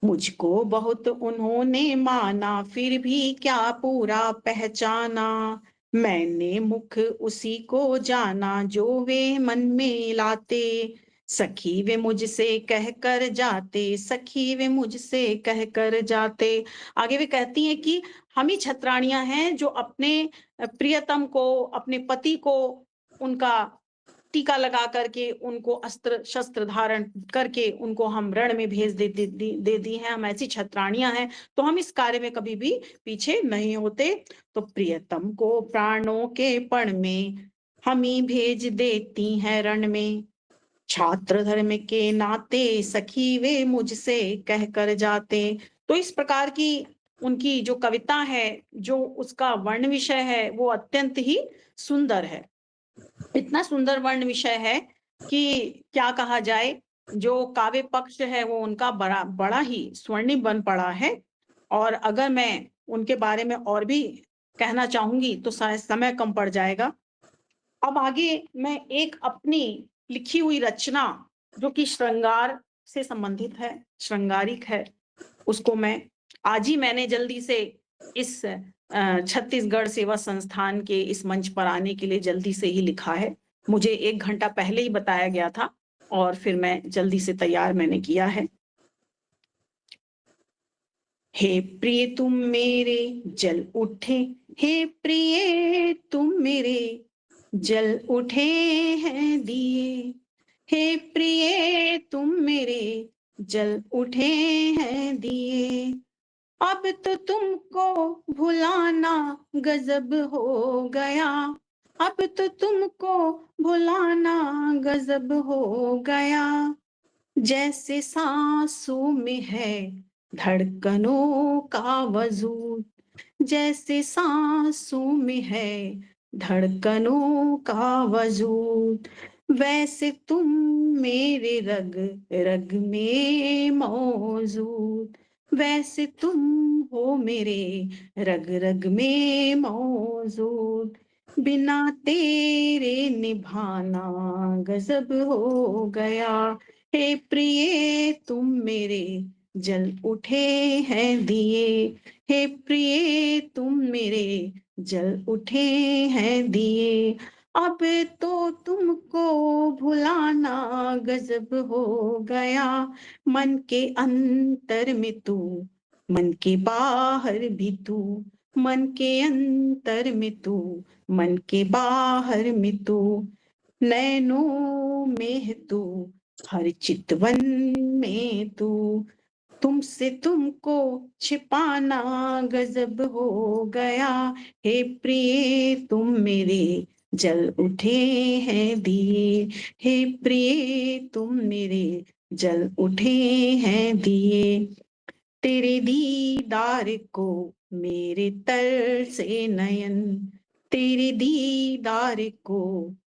मुझको बहुत उन्होंने माना, फिर भी क्या पूरा पहचाना। मैंने मुख उसी को जाना, जो वे मन में लाते। सखी वे मुझसे कहकर जाते, सखी वे मुझसे कहकर जाते। आगे वे कहती हैं कि हम ही छत्राणियां हैं जो अपने प्रियतम को, अपने पति को उनका टीका लगा करके, उनको अस्त्र शस्त्र धारण करके उनको हम रण में भेज दे दी हैं। हम ऐसी छत्राणियां हैं, तो हम इस कार्य में कभी भी पीछे नहीं होते। तो प्रियतम को प्राणों के पण में हम ही भेज देती हैं रण में। छात्र धर्म के नाते सखी वे मुझसे कहकर जाते। तो इस प्रकार की उनकी जो कविता है, जो उसका वर्ण विषय है, वो अत्यंत ही सुंदर है। इतना सुंदर वर्ण विषय है कि क्या कहा जाए। जो काव्य पक्ष है वो उनका बड़ा ही स्वर्णिम बन पड़ा है। और अगर मैं उनके बारे में और भी कहना चाहूंगी तो शायद समय कम पड़ जाएगा। अब आगे मैं एक अपनी लिखी हुई रचना जो कि श्रृंगार से संबंधित है, श्रृंगारिक है, उसको मैं आज ही मैंने जल्दी से इस छत्तीसगढ़ सेवा संस्थान के इस मंच पर आने के लिए जल्दी से ही लिखा है। मुझे 1 घंटा पहले ही बताया गया था और फिर मैं जल्दी से तैयार मैंने किया है। हे प्रिय तुम मेरे जल उठे, हे प्रिय तुम मेरे जल उठे हैं दिए। हे प्रिय तुम मेरे जल उठे हैं दिए। अब तो तुमको भुलाना गजब हो गया, अब तो तुमको भुलाना गजब हो गया। जैसे सांसों में है धड़कनों का वजूद, जैसे सांसों में है धड़कनों का वजूद। वैसे तुम मेरे रग रग में मौजूद, वैसे तुम हो मेरे रग रग में मौजूद। बिना तेरे निभाना गजब हो गया। हे प्रिय तुम मेरे जल उठे हैं दिए, हे प्रिय तुम मेरे जल उठे हैं दिए। अब तो तुमको भुलाना गजब हो गया, मन के अंतर में तू, मन के बाहर भी तू, मन के अंतर में तू, मन के बाहर में तू, नैनों में है तू, हर चितवन में तू, तुमसे तुमको छिपाना गजब हो गया, हे प्रिय तुम मेरे जल उठे हैं दिए, हे प्रिय तुम मेरे जल उठे हैं दिए। तेरे दीदार को मेरे तर से नयन, तेरे दीदार को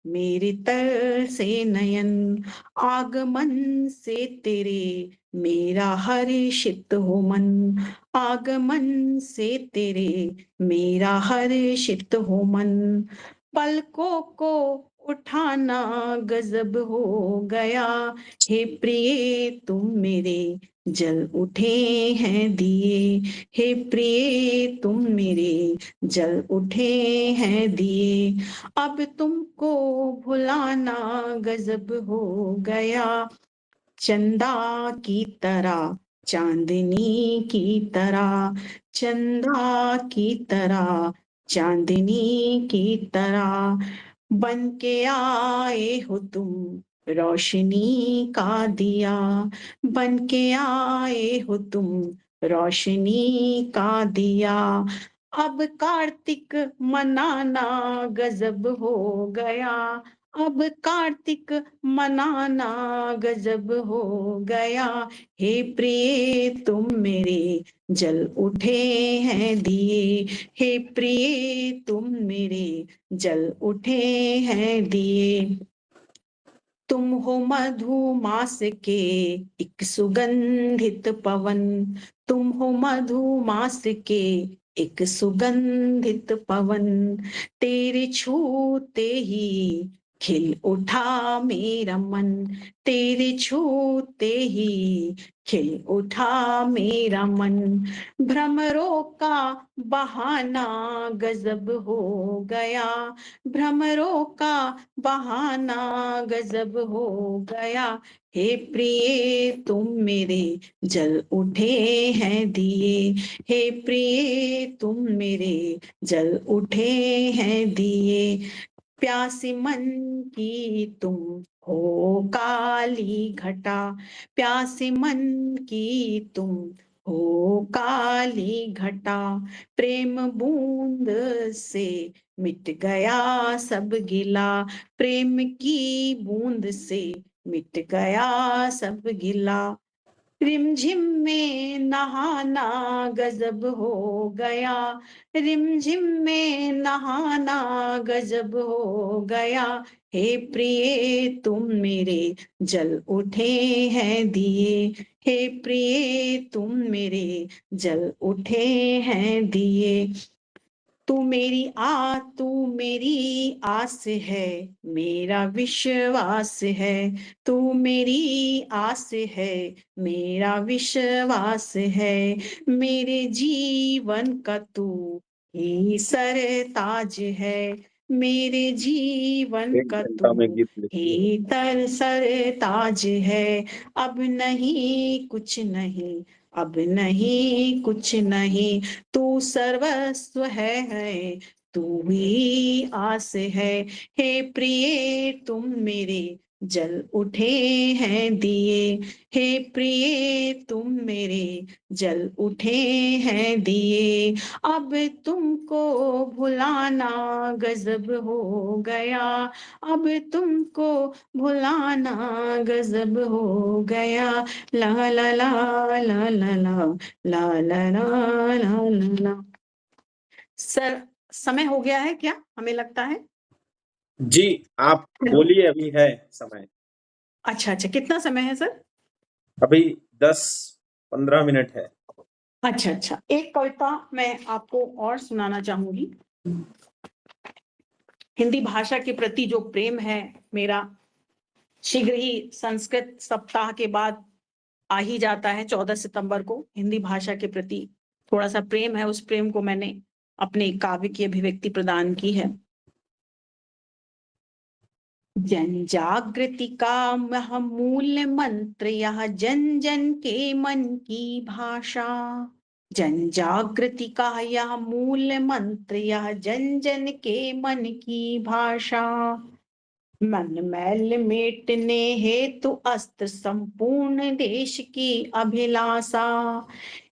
मेरे तर से नयन, आगमन से तेरे मेरा हर्षित हो मन, आगमन से तेरे मेरा हर्षित हो मन, पलकों को उठाना गजब हो गया, हे प्रिय तुम मेरे जल उठे हैं दिए, हे प्रिय तुम मेरे जल उठे हैं दिए। अब तुमको भुलाना गजब हो गया, चंदा की तरह, चांदनी की तरह, चंदा की तरह, चांदनी की तरह, बन के आए हो तुम रोशनी का दिया, बन के आए हो तुम रोशनी का दिया। अब कार्तिक मनाना गजब हो गया, अब कार्तिक मनाना गजब हो गया, हे प्रिय तुम मेरे जल उठे हैं दिए, हे प्रिय तुम मेरे जल उठे हैं दिए। तुम हो मधुमास के एक सुगंधित पवन, तुम हो मधुमास के एक सुगंधित पवन, तेरे छूते ही खिल उठा मेरा मन, तेरे छूते ही खिल उठा मेरा मन, भ्रमरों का बहाना गजब हो गया, भ्रमरों का बहाना गजब हो गया, हे प्रिय तुम मेरे जल उठे हैं दिए, हे प्रिय तुम मेरे जल उठे हैं दिए। प्यासी मन की तुम हो काली घटा, प्यासी मन की तुम हो काली घटा, प्रेम बूंद से मिट गया सब गिला, प्रेम की बूंद से मिट गया सब गिला। रिमझिम में नहाना गजब हो गया, रिमझिम में नहाना गजब हो गया, हे प्रिय तुम मेरे जल उठे हैं दिए, हे प्रिय तुम मेरे जल उठे हैं दिए। तू मेरी आस है, मेरा विश्वास है, तू मेरी आस है, मेरा विश्वास है, मेरे जीवन का तू ही सरताज है, मेरे जीवन एक का घंटा में तू गीत लिखती है। ही सरताज है। अब नहीं कुछ नहीं, अब नहीं कुछ नहीं, तू सर्वस्व है, तू ही आस है, हे प्रिय तुम मेरे जल उठे हैं दिए, हे प्रिय तुम मेरे जल उठे हैं दिए। अब तुमको भुलाना गजब हो गया, अब तुमको भुलाना गजब हो गया, ला ला ला ला ला ला ला ला ला ला ला। सर समय हो गया है क्या, हमें लगता है। जी, आप बोलिए, अभी है समय। अच्छा अच्छा, कितना समय है सर। अभी 10-15 मिनट है। अच्छा अच्छा, एक कविता मैं आपको और सुनाना चाहूंगी। हिंदी भाषा के प्रति जो प्रेम है मेरा, शीघ्र ही संस्कृत सप्ताह के बाद आ ही जाता है 14 सितंबर को। हिंदी भाषा के प्रति थोड़ा सा प्रेम है, उस प्रेम को मैंने अपने काव्य की अभिव्यक्ति प्रदान की है। जन जागृति का मूल मंत्र यह जन जन के मन की भाषा। जन जागृति का यह मूल मंत्र यह जन जन के मन की भाषा। मन मैल मेटने हेतु अस्त्र संपूर्ण देश की अभिलाषा।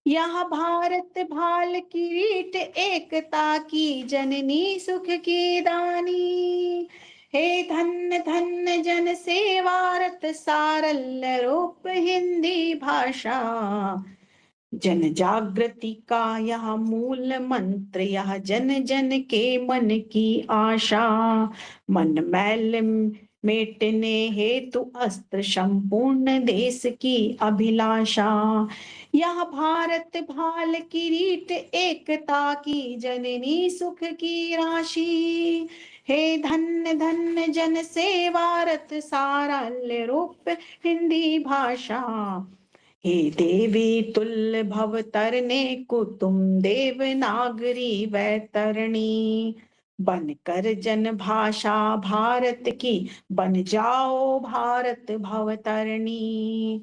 यह भारत भाल किरीट एकता की जननी सुख की दानी। हे धन्य धन्य जन सेवारत सारल्य रूप हिंदी भाषा। जन जागृति का यह मूल मंत्र यह जन जन के मन की आशा। मन मैल मेटने हेतु अस्त्र संपूर्ण देश की अभिलाषा। यह भारत भाल किरीट एकता की जननी सुख की राशि। हे धन्य धन्य जन सेवारत सारल्य रूप हिंदी भाषा। हे देवी तुल्य भव तरने को तुम देवनागरी वैतरणी। बनकर जन भाषा भारत की बन जाओ भारत भवतरणी।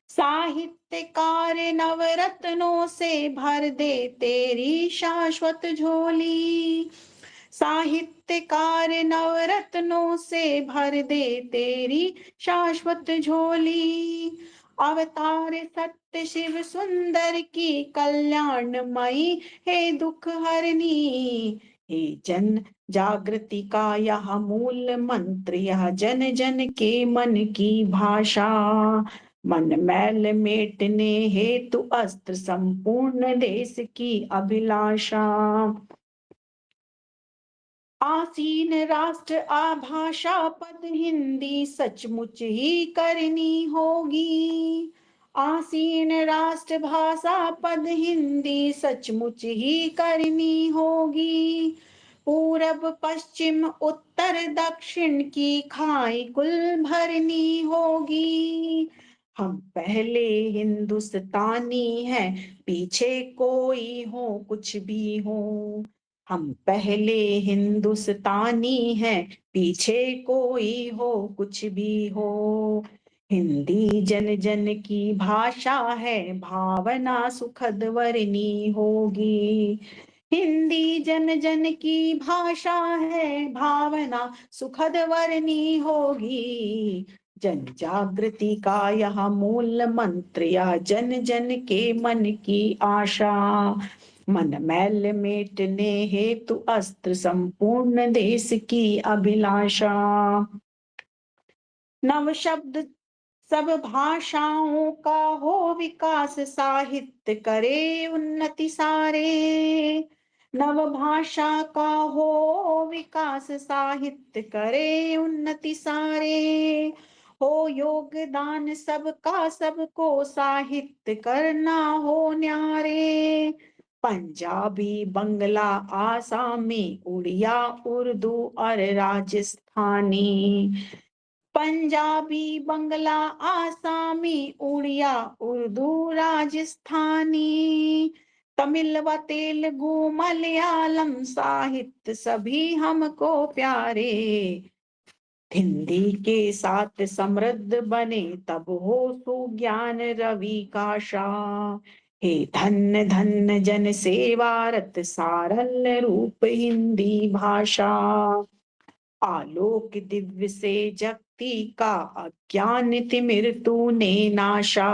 साहित्यकार नवरत्नों से भर दे तेरी शाश्वत झोली। साहित्यकार नवरत्नों से भर दे तेरी शाश्वत झोली। अवतार सत्य शिव सुंदर की कल्याणमयी हे दुख हरनी। हे जन जागृति का यह मूल मंत्र यह जन जन के मन की भाषा। मन मैल मेटने हेतु अस्त्र संपूर्ण देश की अभिलाषा। आसीन राष्ट्र आभाषा पद हिंदी सचमुच ही करनी होगी। आसीन राष्ट्र भाषा पद हिंदी सचमुच ही करनी होगी। पूरब पश्चिम उत्तर दक्षिण की खाई कुल भरनी होगी। हम पहले हिंदुस्तानी हैं पीछे कोई हो कुछ भी हो। हम पहले हिंदुस्तानी हैं पीछे कोई हो कुछ भी हो। हिंदी जन जन की भाषा है भावना सुखद वरनी होगी। हिंदी जन जन की भाषा है भावना सुखद वरनी होगी। जन जागृति का यह मूल मंत्र यह जन जन के मन की आशा। मन मैल मेटने हेतु अस्त्र संपूर्ण देश की अभिलाषा। नव शब्द सब भाषाओं का हो विकास साहित्य करे उन्नति सारे। नव भाषा का हो विकास साहित्य करे उन्नति सारे। हो योगदान सबका सबको साहित्य करना हो न्यारे। पंजाबी बंगला आसामी उड़िया उर्दू और राजस्थानी। पंजाबी बंगला आसामी उड़िया उर्दू राजस्थानी। तमिल व तेलुगु मलयालम साहित्य सभी हमको प्यारे। हिंदी के साथ समृद्ध बने तब हो सुज्ञान रवि काशा। हे धन्य धन्य जन सेवारत सारल्य रूप हिंदी भाषा। आलोक दिव्य से जगती का अज्ञान तिमिर तूने नाशा।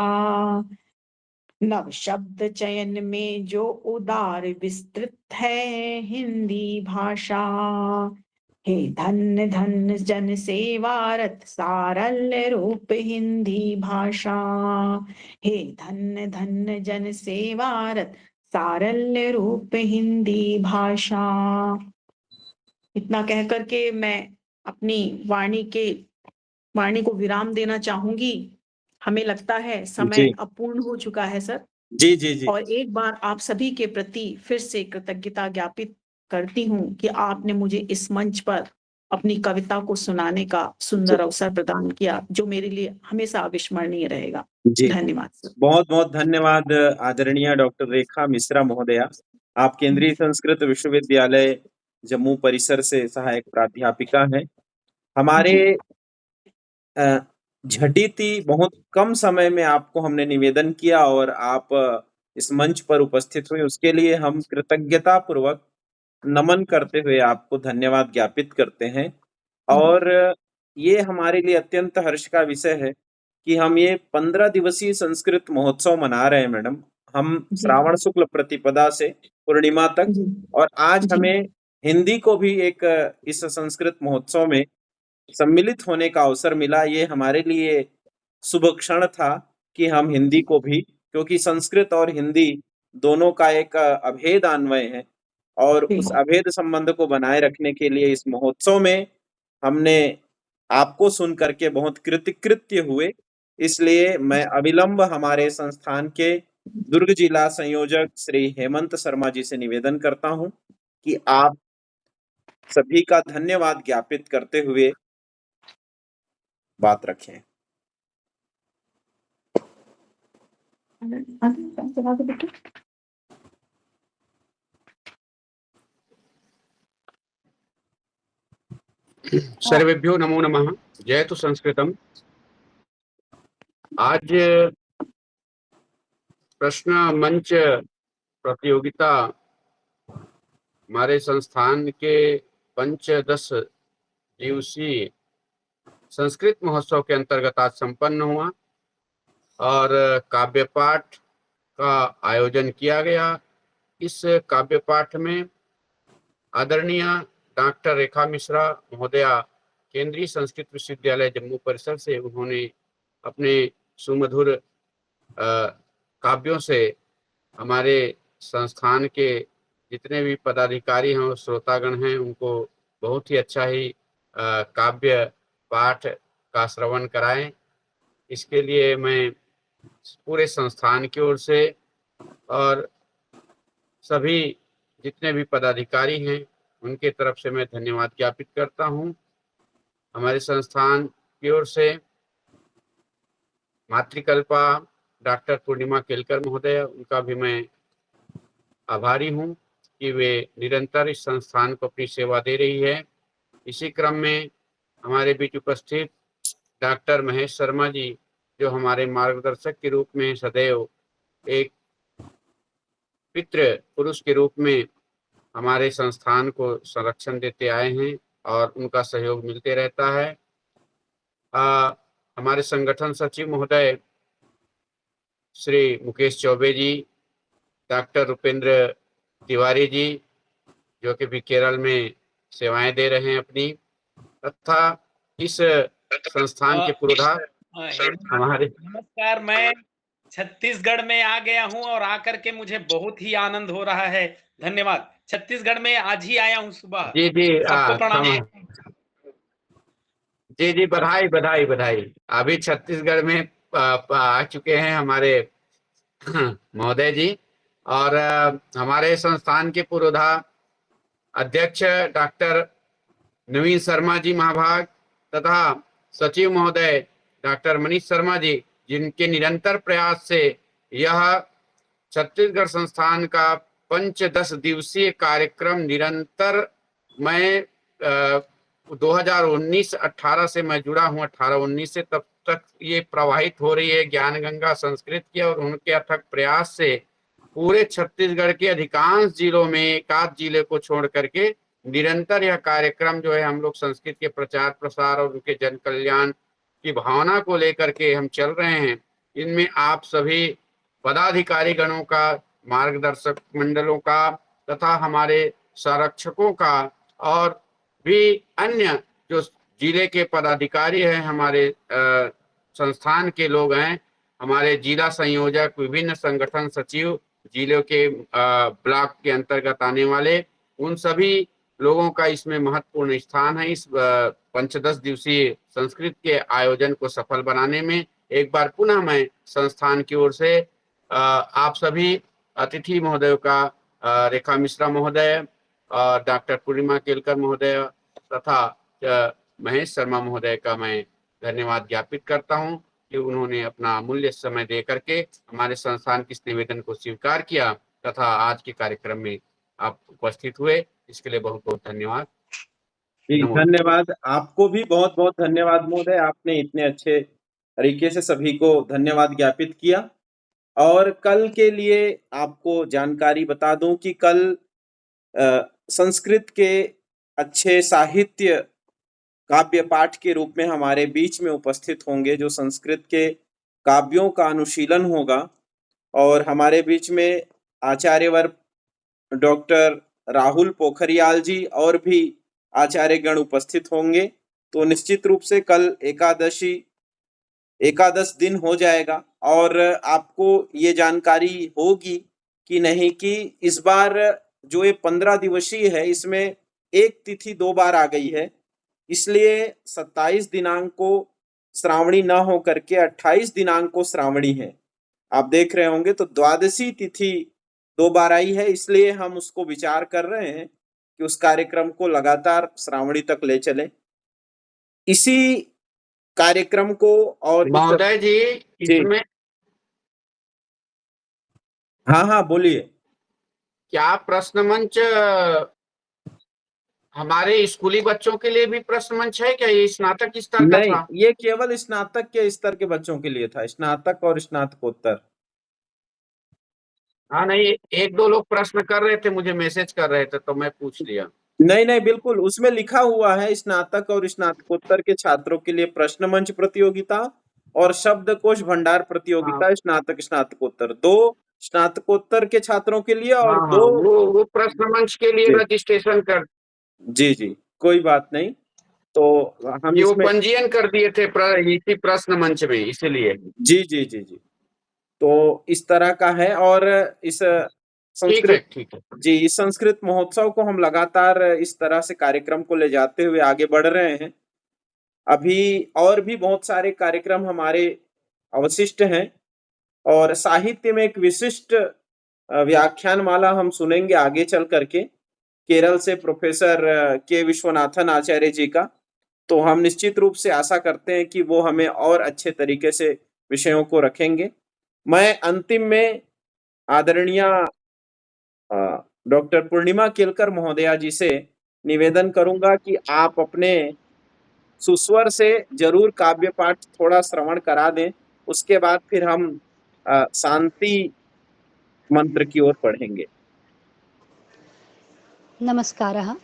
नव शब्द चयन में जो उदार विस्तृत है हिंदी भाषा। हे धन्य धन्य जन सेवारत सारल्य रूप हिंदी भाषा। हे धन्य धन्य जन सेवारत सारल्य रूप हिंदी भाषा। इतना कह करके मैं अपनी वाणी को विराम देना चाहूंगी। हमें लगता है समय जी। अपूर्ण हो चुका है सर। जी जी जी और एक बार आप सभी के प्रति फिर से कृतज्ञता ज्ञापित करती हूँ कि आपने मुझे इस मंच पर अपनी कविता को सुनाने का सुंदर अवसर प्रदान किया, जो मेरे लिए हमेशा अविस्मरणीय रहेगा। जी धन्यवाद सर। बहुत बहुत धन्यवाद आदरणीय डॉक्टर रेखा मिश्रा महोदया। आप केंद्रीय संस्कृत विश्वविद्यालय जम्मू परिसर से सहायक प्राध्यापिका हैं। हमारे झटिति बहुत कम समय में आपको हमने निवेदन किया और आप इस मंच पर उपस्थित हुए, उसके लिए हम कृतज्ञता पूर्वक नमन करते हुए आपको धन्यवाद ज्ञापित करते हैं। और ये हमारे लिए अत्यंत हर्ष का विषय है कि हम ये 15 दिवसीय संस्कृत महोत्सव मना रहे हैं मैडम। हम जी। श्रावण शुक्ल प्रतिपदा से पूर्णिमा तक, जी। और आज जी। हमें हिंदी को भी एक इस संस्कृत महोत्सव में सम्मिलित होने का अवसर मिला। ये हमारे लिए शुभ क्षण था कि हम हिंदी को भी, क्योंकि संस्कृत और हिंदी दोनों का एक अभेद अन्वय है, और उस अभेद संबंध को बनाए रखने के लिए इस महोत्सव में हमने आपको सुन करके बहुत कृतकृत्य हुए। इसलिए मैं अविलंब हमारे संस्थान के दुर्ग जिला संयोजक श्री हेमंत शर्मा जी से निवेदन करता हूं कि आप सभी का धन्यवाद ज्ञापित करते हुए बात रखें। सर्वेभ्यो नमो नमः। जयतु संस्कृतम। आज प्रश्न मंच प्रतियोगिता हमारे संस्थान के पंचदश दिवसीय संस्कृत महोत्सव के अंतर्गत आज संपन्न हुआ और काव्य पाठ का आयोजन किया गया। इस काव्य पाठ में आदरणीय डॉक्टर रेखा मिश्रा महोदया केंद्रीय संस्कृत विश्वविद्यालय जम्मू परिसर से उन्होंने अपने सुमधुर काव्यों से हमारे संस्थान के जितने भी पदाधिकारी हैं और श्रोतागण हैं उनको बहुत ही अच्छा ही काव्य पाठ का श्रवण कराएं। इसके लिए मैं पूरे संस्थान की ओर से और सभी जितने भी पदाधिकारी हैं उनके तरफ से मैं धन्यवाद ज्ञापित करता हूं। हमारे संस्थान की ओर से मातृकल्पा डॉक्टर पूर्णिमा केलकर महोदय, उनका भी मैं आभारी हूं कि वे निरंतर इस संस्थान को अपनी सेवा दे रही है। इसी क्रम में हमारे बीच उपस्थित डॉक्टर महेश शर्मा जी, जो हमारे मार्गदर्शक के रूप में सदैव एक पितृ पुरुष के रूप में हमारे संस्थान को संरक्षण देते आए हैं और उनका सहयोग मिलते रहता है। हमारे संगठन सचिव महोदय श्री मुकेश चौबे जी, डॉक्टर रुपेंद्र तिवारी जी, जो कि भी केरल में सेवाएं दे रहे हैं अपनी, तथा इस संस्थान के पुरोधा हमारे नमस्कार। मैं छत्तीसगढ़ में आ गया हूं और आकर के मुझे बहुत ही आनंद हो रहा है। धन्यवाद। छत्तीसगढ़ में आज ही आया हूं सुबह। जी जी सबको प्रणाम। जी जी, बधाई बधाई बधाई। अभी छत्तीसगढ़ में आ चुके हैं हमारे महोदय जी, और हमारे संस्थान के पुरोधा अध्यक्ष डॉक्टर नवीन शर्मा जी महाभाग तथा सचिव महोदय डॉक्टर मनीष शर्मा जी, जिनके निरंतर प्रयास से यह छत्तीसगढ़ संस्थान का 5-10 दिवसीय कार्यक्रम निरंतर, मैं 2019-18 से मैं जुड़ा हूं, 18-19 से, तब तक ये प्रवाहित हो रही है ज्ञान गंगा संस्कृत की, और उनके अथक प्रयास से पूरे छत्तीसगढ़ के अधिकांश जिलों में एक आध जिले को छोड़ करके निरंतर यह कार्यक्रम जो है हम लोग संस्कृत के प्रचार प्रसार और उनके जन कल्याण की भावना को लेकर के हम चल रहे हैं। इनमें आप सभी पदाधिकारी गणों का, मार्गदर्शक मंडलों का तथा हमारे संरक्षकों का और भी अन्य जो जिले के पदाधिकारी हैं, हमारे संस्थान के लोग हैं, हमारे जिला संयोजक, विभिन्न संगठन सचिव, जिलों के ब्लॉक के अंतर्गत आने वाले, उन सभी लोगों का इसमें महत्वपूर्ण स्थान है। इस 5-10 दिवसीय संस्कृत के आयोजन को सफल बनाने में एक बार पुनः मैं संस्थान की ओर से आप सभी अतिथि महोदयों का, रेखा मिश्रा महोदय, डॉक्टर पूर्णिमा केलकर महोदय तथा महेश शर्मा महोदय का मैं धन्यवाद ज्ञापित करता हूं कि उन्होंने अपना अमूल्य समय दे करके हमारे संस्थान के इस निवेदन को स्वीकार किया तथा आज के कार्यक्रम में आप उपस्थित हुए, इसके लिए बहुत बहुत धन्यवाद। जी, नमो। धन्यवाद। आपको भी बहुत बहुत धन्यवाद महोदय, आपने इतने अच्छे तरीके से सभी को धन्यवाद ज्ञापित किया। और कल के लिए आपको जानकारी बता दूं कि कल संस्कृत के अच्छे साहित्य काव्य पाठ के रूप में हमारे बीच में उपस्थित होंगे, जो संस्कृत के काव्यों का अनुशीलन होगा। और हमारे बीच में आचार्यवर डॉक्टर राहुल पोखरियाल जी और भी आचार्यगण उपस्थित होंगे। तो निश्चित रूप से कल एकादश दिन हो जाएगा और आपको ये जानकारी होगी कि नहीं कि इस बार जो ये 15 दिवसीय है, इसमें एक तिथि 2 बार आ गई है, इसलिए 27 दिनांक को श्रावणी न हो करके 28 दिनांक को श्रावणी है। आप देख रहे होंगे तो द्वादशी तिथि 2 बार आई है, इसलिए हम उसको विचार कर रहे हैं कि उस कार्यक्रम को लगातार श्रावणी तक ले चले। इसी कार्यक्रम को और महोदय जी, इसमें हाँ, बोलिए। क्या प्रश्न मंच हमारे स्कूली बच्चों के लिए भी प्रश्न मंच है क्या? ये स्नातक स्तर का नहीं, था? ये केवल स्नातक के स्तर के बच्चों के लिए था, स्नातक और स्नातकोत्तर। हाँ नहीं, एक दो लोग प्रश्न कर रहे थे, मुझे मैसेज कर रहे थे, तो मैं पूछ लिया। नहीं, बिल्कुल उसमें लिखा हुआ है स्नातक और स्नातकोत्तर के छात्रों के लिए प्रश्न मंच प्रतियोगिता और शब्दकोश भंडार प्रतियोगिता। स्नातक स्नातकोत्तर 2 स्नातकोत्तर के छात्रों के लिए और हाँ, 2 वो प्रश्न मंच के लिए जी। रजिस्ट्रेशन कर जी, कोई बात नहीं। तो हम ये वो इसमें पंजीयन कर दिए थे इसी प्रश्न मंच में, इसलिए। जी। तो इस तरह का है और इस संस्कृत ठीक है। जी, इस संस्कृत महोत्सव को हम लगातार इस तरह से कार्यक्रम को ले जाते हुए आगे बढ़ रहे हैं। अभी और भी बहुत सारे कार्यक्रम हमारे अवशिष्ट हैं और साहित्य में एक विशिष्ट व्याख्यानमाला हम सुनेंगे आगे चल करके, केरल से प्रोफेसर के विश्वनाथन आचार्य जी का। तो हम निश्चित रूप से आशा करते हैं कि वो हमें और अच्छे तरीके से विषयों को रखेंगे। मैं अंतिम में आदरणीय डॉक्टर पूर्णिमा केलकर महोदया जी से निवेदन करूंगा कि आप अपने सुस्वर से जरूर काव्य पाठ थोड़ा श्रवण करा दें, उसके बाद फिर हम शांति मंत्र की ओर पढ़ेंगे। नमस्कारः।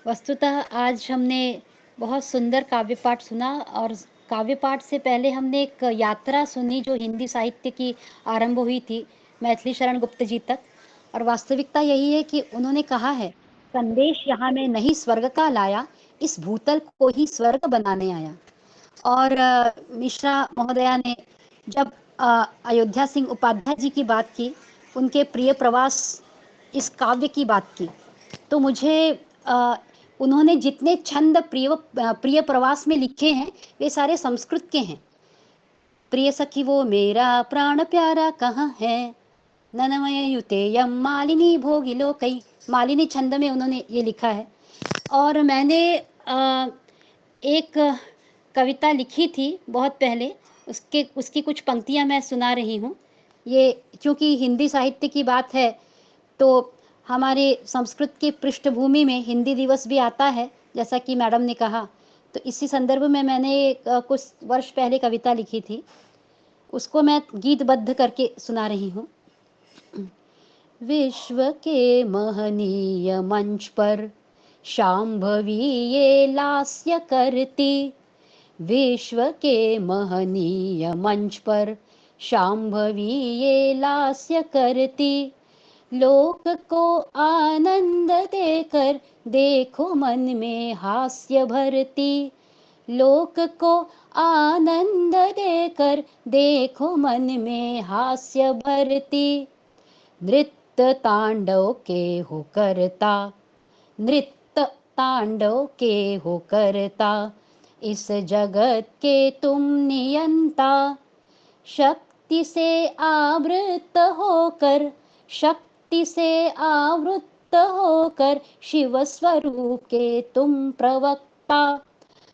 वस्तुतः आज हमने बहुत सुंदर काव्य पाठ सुना और काव्य पाठ से पहले हमने एक यात्रा सुनी जो हिंदी साहित्य की आरंभ हुई थी मैथिली शरण गुप्त जी तक। और वास्तविकता यही है कि उन्होंने कहा है, संदेश यहाँ में नहीं स्वर्ग का लाया, इस भूतल को ही स्वर्ग बनाने आया। और मिश्रा महोदया ने जब अयोध्या सिंह उपाध्याय जी की बात की, उनके प्रिय प्रवास इस काव्य की बात की, तो मुझे उन्होंने जितने छंद प्रिय प्रवास में लिखे हैं वे सारे संस्कृत के हैं। प्रिय सखी वो मेरा प्राण प्यारा कहाँ है, ननमय युतेयम मालिनी भोगिलो कई, मालिनी छंद में उन्होंने ये लिखा है। और मैंने एक कविता लिखी थी बहुत पहले, उसकी कुछ पंक्तियां मैं सुना रही हूँ। ये क्योंकि हिंदी साहित्य की बात है तो हमारे संस्कृत की पृष्ठभूमि में हिंदी दिवस भी आता है, जैसा कि मैडम ने कहा। तो इसी संदर्भ में मैंने कुछ वर्ष पहले कविता लिखी थी, उसको मैं गीतबद्ध करके सुना रही हूँ। विश्व के महनीय मंच पर शांभवी ये लास्य करती, विश्व के महनीय मंच पर शांभवी ये लास्य करती, लोक को आनंद देकर देखो मन में हास्य भरती, लोक को आनंद देकर देखो मन में हास्य भरती, नृत्य तांडव के हो करता, नृत्य तांडव के हो करता, इस जगत के तुम नियंता, शक्ति से आवृत होकर, शक्ति से आवृत प्रयुक्त होकर शिव स्वरूप के तुम प्रवक्ता,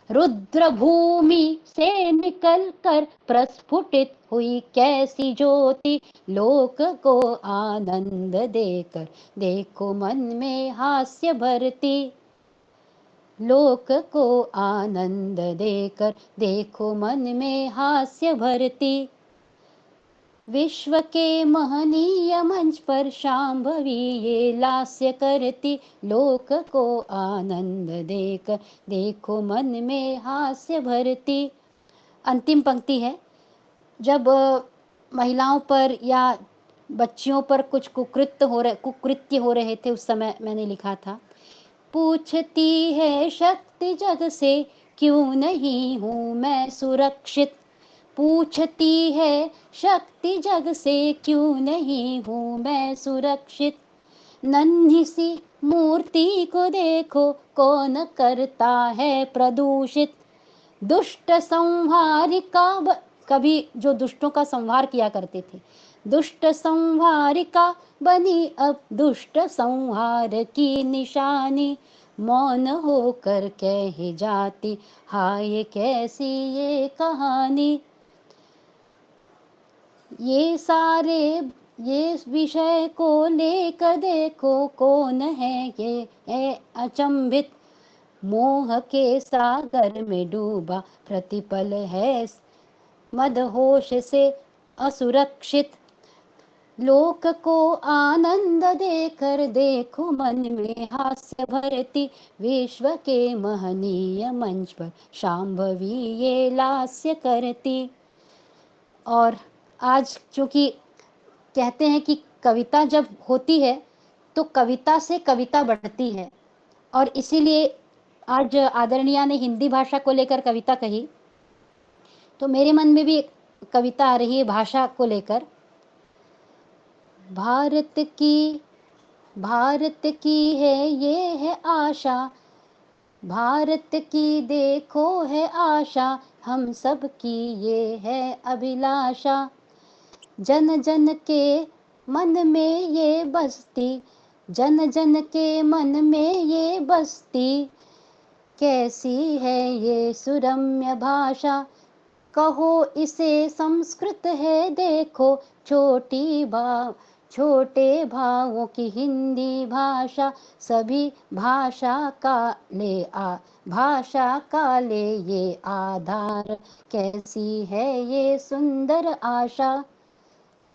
रुद्र भूमि से निकल कर प्रस्फुटित हुई कैसी ज्योति, लोक को आनंद देकर देखो मन में हास्य भरती, लोक को आनंद देकर देखो मन में हास्य भरती। विश्व के महनीय मंच पर शांभवी ये लास्य करती, लोक को आनंद देकर देखो मन में हास्य भरती। अंतिम पंक्ति है, जब महिलाओं पर या बच्चियों पर कुछ कुकृत्य हो रहे थे, उस समय मैंने लिखा था, पूछती है शक्ति जग से क्यों नहीं हूँ मैं सुरक्षित, पूछती है शक्ति जग से क्यों नहीं हूँ मैं सुरक्षित, नन्ही सी मूर्ति को देखो कौन करता है प्रदूषित, दुष्ट संहारिका कभी जो दुष्टों का संहार किया करते थे, दुष्ट संहारिका बनी अब दुष्ट संहार की निशानी, मौन होकर कह जाती हाय कैसी ये कहानी, ये विषय को लेकर देखो कौन है ये अचंभित, मोह के सागर में डूबा प्रतिपल है मदहोश से असुरक्षित, लोक को आनंद देकर देखो मन में हास्य भरती, विश्व के महनीय मंच पर शांभवी ये लास्य करती। और आज चूंकि कहते हैं कि कविता जब होती है तो कविता से कविता बढ़ती है, और इसीलिए आज आदरणीय ने हिंदी भाषा को लेकर कविता कही, तो मेरे मन में भी एक कविता आ रही है भाषा को लेकर। भारत की है ये है आशा, भारत की देखो है आशा, हम सब की ये है अभिलाषा, जन जन के मन में ये बसती, जन जन के मन में ये बसती, कैसी है ये सुरम्य भाषा, कहो इसे संस्कृत है देखो, छोटे भावों की हिंदी भाषा, सभी भाषा का ले ये आधार, कैसी है ये सुंदर आशा।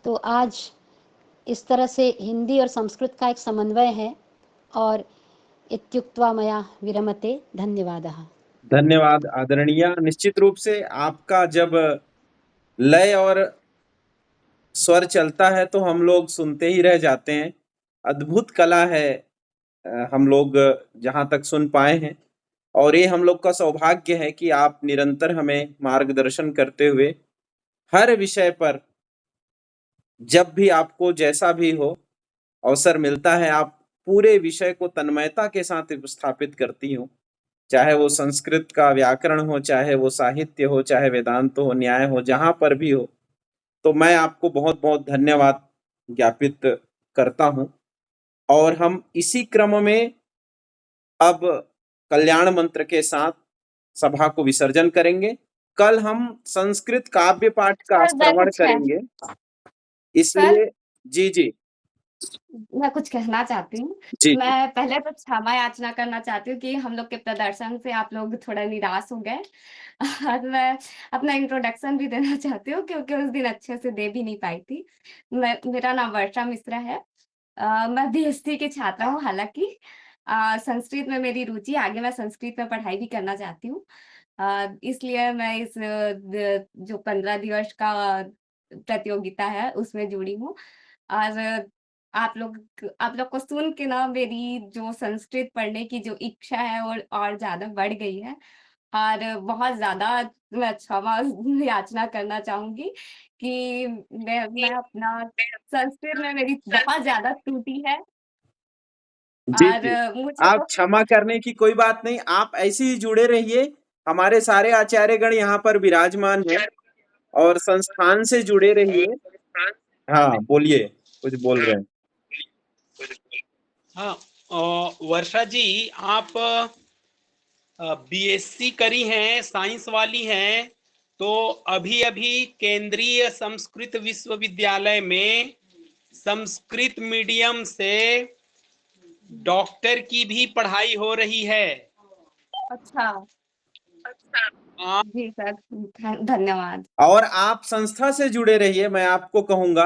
तो आज इस तरह से हिंदी और संस्कृत का एक समन्वय है, और इत्युक्त्वा मया विरमते। धन्यवादः। धन्यवाद आदरणीय। निश्चित रूप से आपका जब लय और स्वर चलता है तो हम लोग सुनते ही रह जाते हैं। अद्भुत कला है, हम लोग जहाँ तक सुन पाए हैं, और ये हम लोग का सौभाग्य है कि आप निरंतर हमें मार्गदर्शन करते हुए हर विषय पर जब भी आपको जैसा भी हो अवसर मिलता है, आप पूरे विषय को तन्मयता के साथ उपस्थापित करती हो, चाहे वो संस्कृत का व्याकरण हो, चाहे वो साहित्य हो, चाहे वेदांत हो, न्याय हो, जहां पर भी हो। तो मैं आपको बहुत बहुत धन्यवाद ज्ञापित करता हूं। और हम इसी क्रम में अब कल्याण मंत्र के साथ सभा को विसर्जन करेंगे। कल हम संस्कृत काव्य पाठ का सर, मैं श्रवण कुछ कह- करेंगे, इसलिए जी मैं कुछ कहना चाहती हूँ। जी मैं पहले तो क्षमा याचना करना चाहती हूँ कि हम लोग के प्रदर्शन से आप लोग थोड़ा निराश हो गए। और मैं अपना इंट्रोडक्शन भी देना चाहती हूँ क्योंकि उस दिन अच्छे से दे भी नहीं पाई थी। मेरा नाम वर्षा मिश्रा है। मैं बीएससी की छात्रा हूँ। हालांकि संस्कृत में मेरी रुचि है, आगे मैं संस्कृत में पढ़ाई भी करना चाहती हूँ। इसलिए मैं इस जो 15 दिवस का प्रतियोगिता है उसमें जुड़ी हूँ। और आप लोग को सुन के ना मेरी जो संस्कृत पढ़ने की जो इच्छा है और ज्यादा बढ़ गई है, और बहुत ज्यादा मैं क्षमा याचना करना चाहूंगी कि मैं अपना संस्कृत में मेरी बहुत ज्यादा त्रुटि है। जी और मुझे आप क्षमा करने की कोई बात नहीं, आप ऐसे ही जुड़े रहिए। हमारे सारे आचार्यगण यहाँ पर विराजमान हैं और संस्थान से जुड़े रहिए। हाँ बोलिए, कुछ बोल रहे हैं। हाँ, वर्षा जी, आप बीएससी करी हैं, साइंस वाली हैं, तो अभी अभी केंद्रीय संस्कृत विश्वविद्यालय में संस्कृत मीडियम से डॉक्टर की भी पढ़ाई हो रही है। अच्छा आप जी सर, धन्यवाद। और आप संस्था से जुड़े रहिए। मैं आपको कहूंगा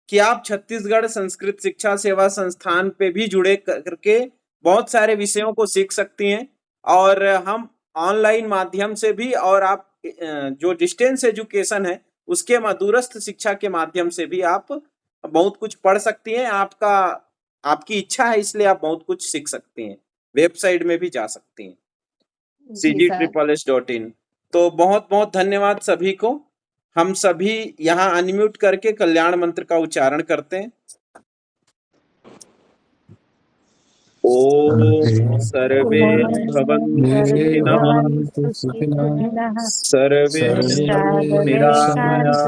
कि आप छत्तीसगढ़ संस्कृत शिक्षा सेवा संस्थान पे भी जुड़े करके बहुत सारे विषयों को सीख सकती हैं। और हम ऑनलाइन माध्यम से भी, और आप जो डिस्टेंस एजुकेशन है उसके दूरस्थ शिक्षा के माध्यम से भी आप बहुत कुछ पढ़ सकती हैं। आपकी इच्छा है, इसलिए आप बहुत कुछ सीख सकती हैं। वेबसाइट में भी जा सकती हैं, जी सर, cg.in। तो बहुत बहुत धन्यवाद सभी को। हम सभी यहाँ अनम्यूट करके कल्याण मंत्र का उच्चारण करते हैं। ओम सर्वे भवन्तु सुखिनः, सर्वे सन्तु निरामयाः,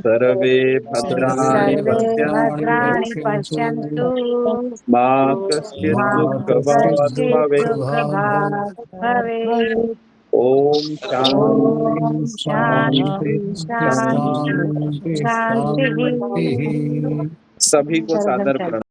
सर्वे भद्राणि पश्यन्तु, पश्यन्तु मा कश्चित् दुःखभाग् भवेत्। ओम ओम शांति शांति शांति शांति। सभी को सादर प्रणाम।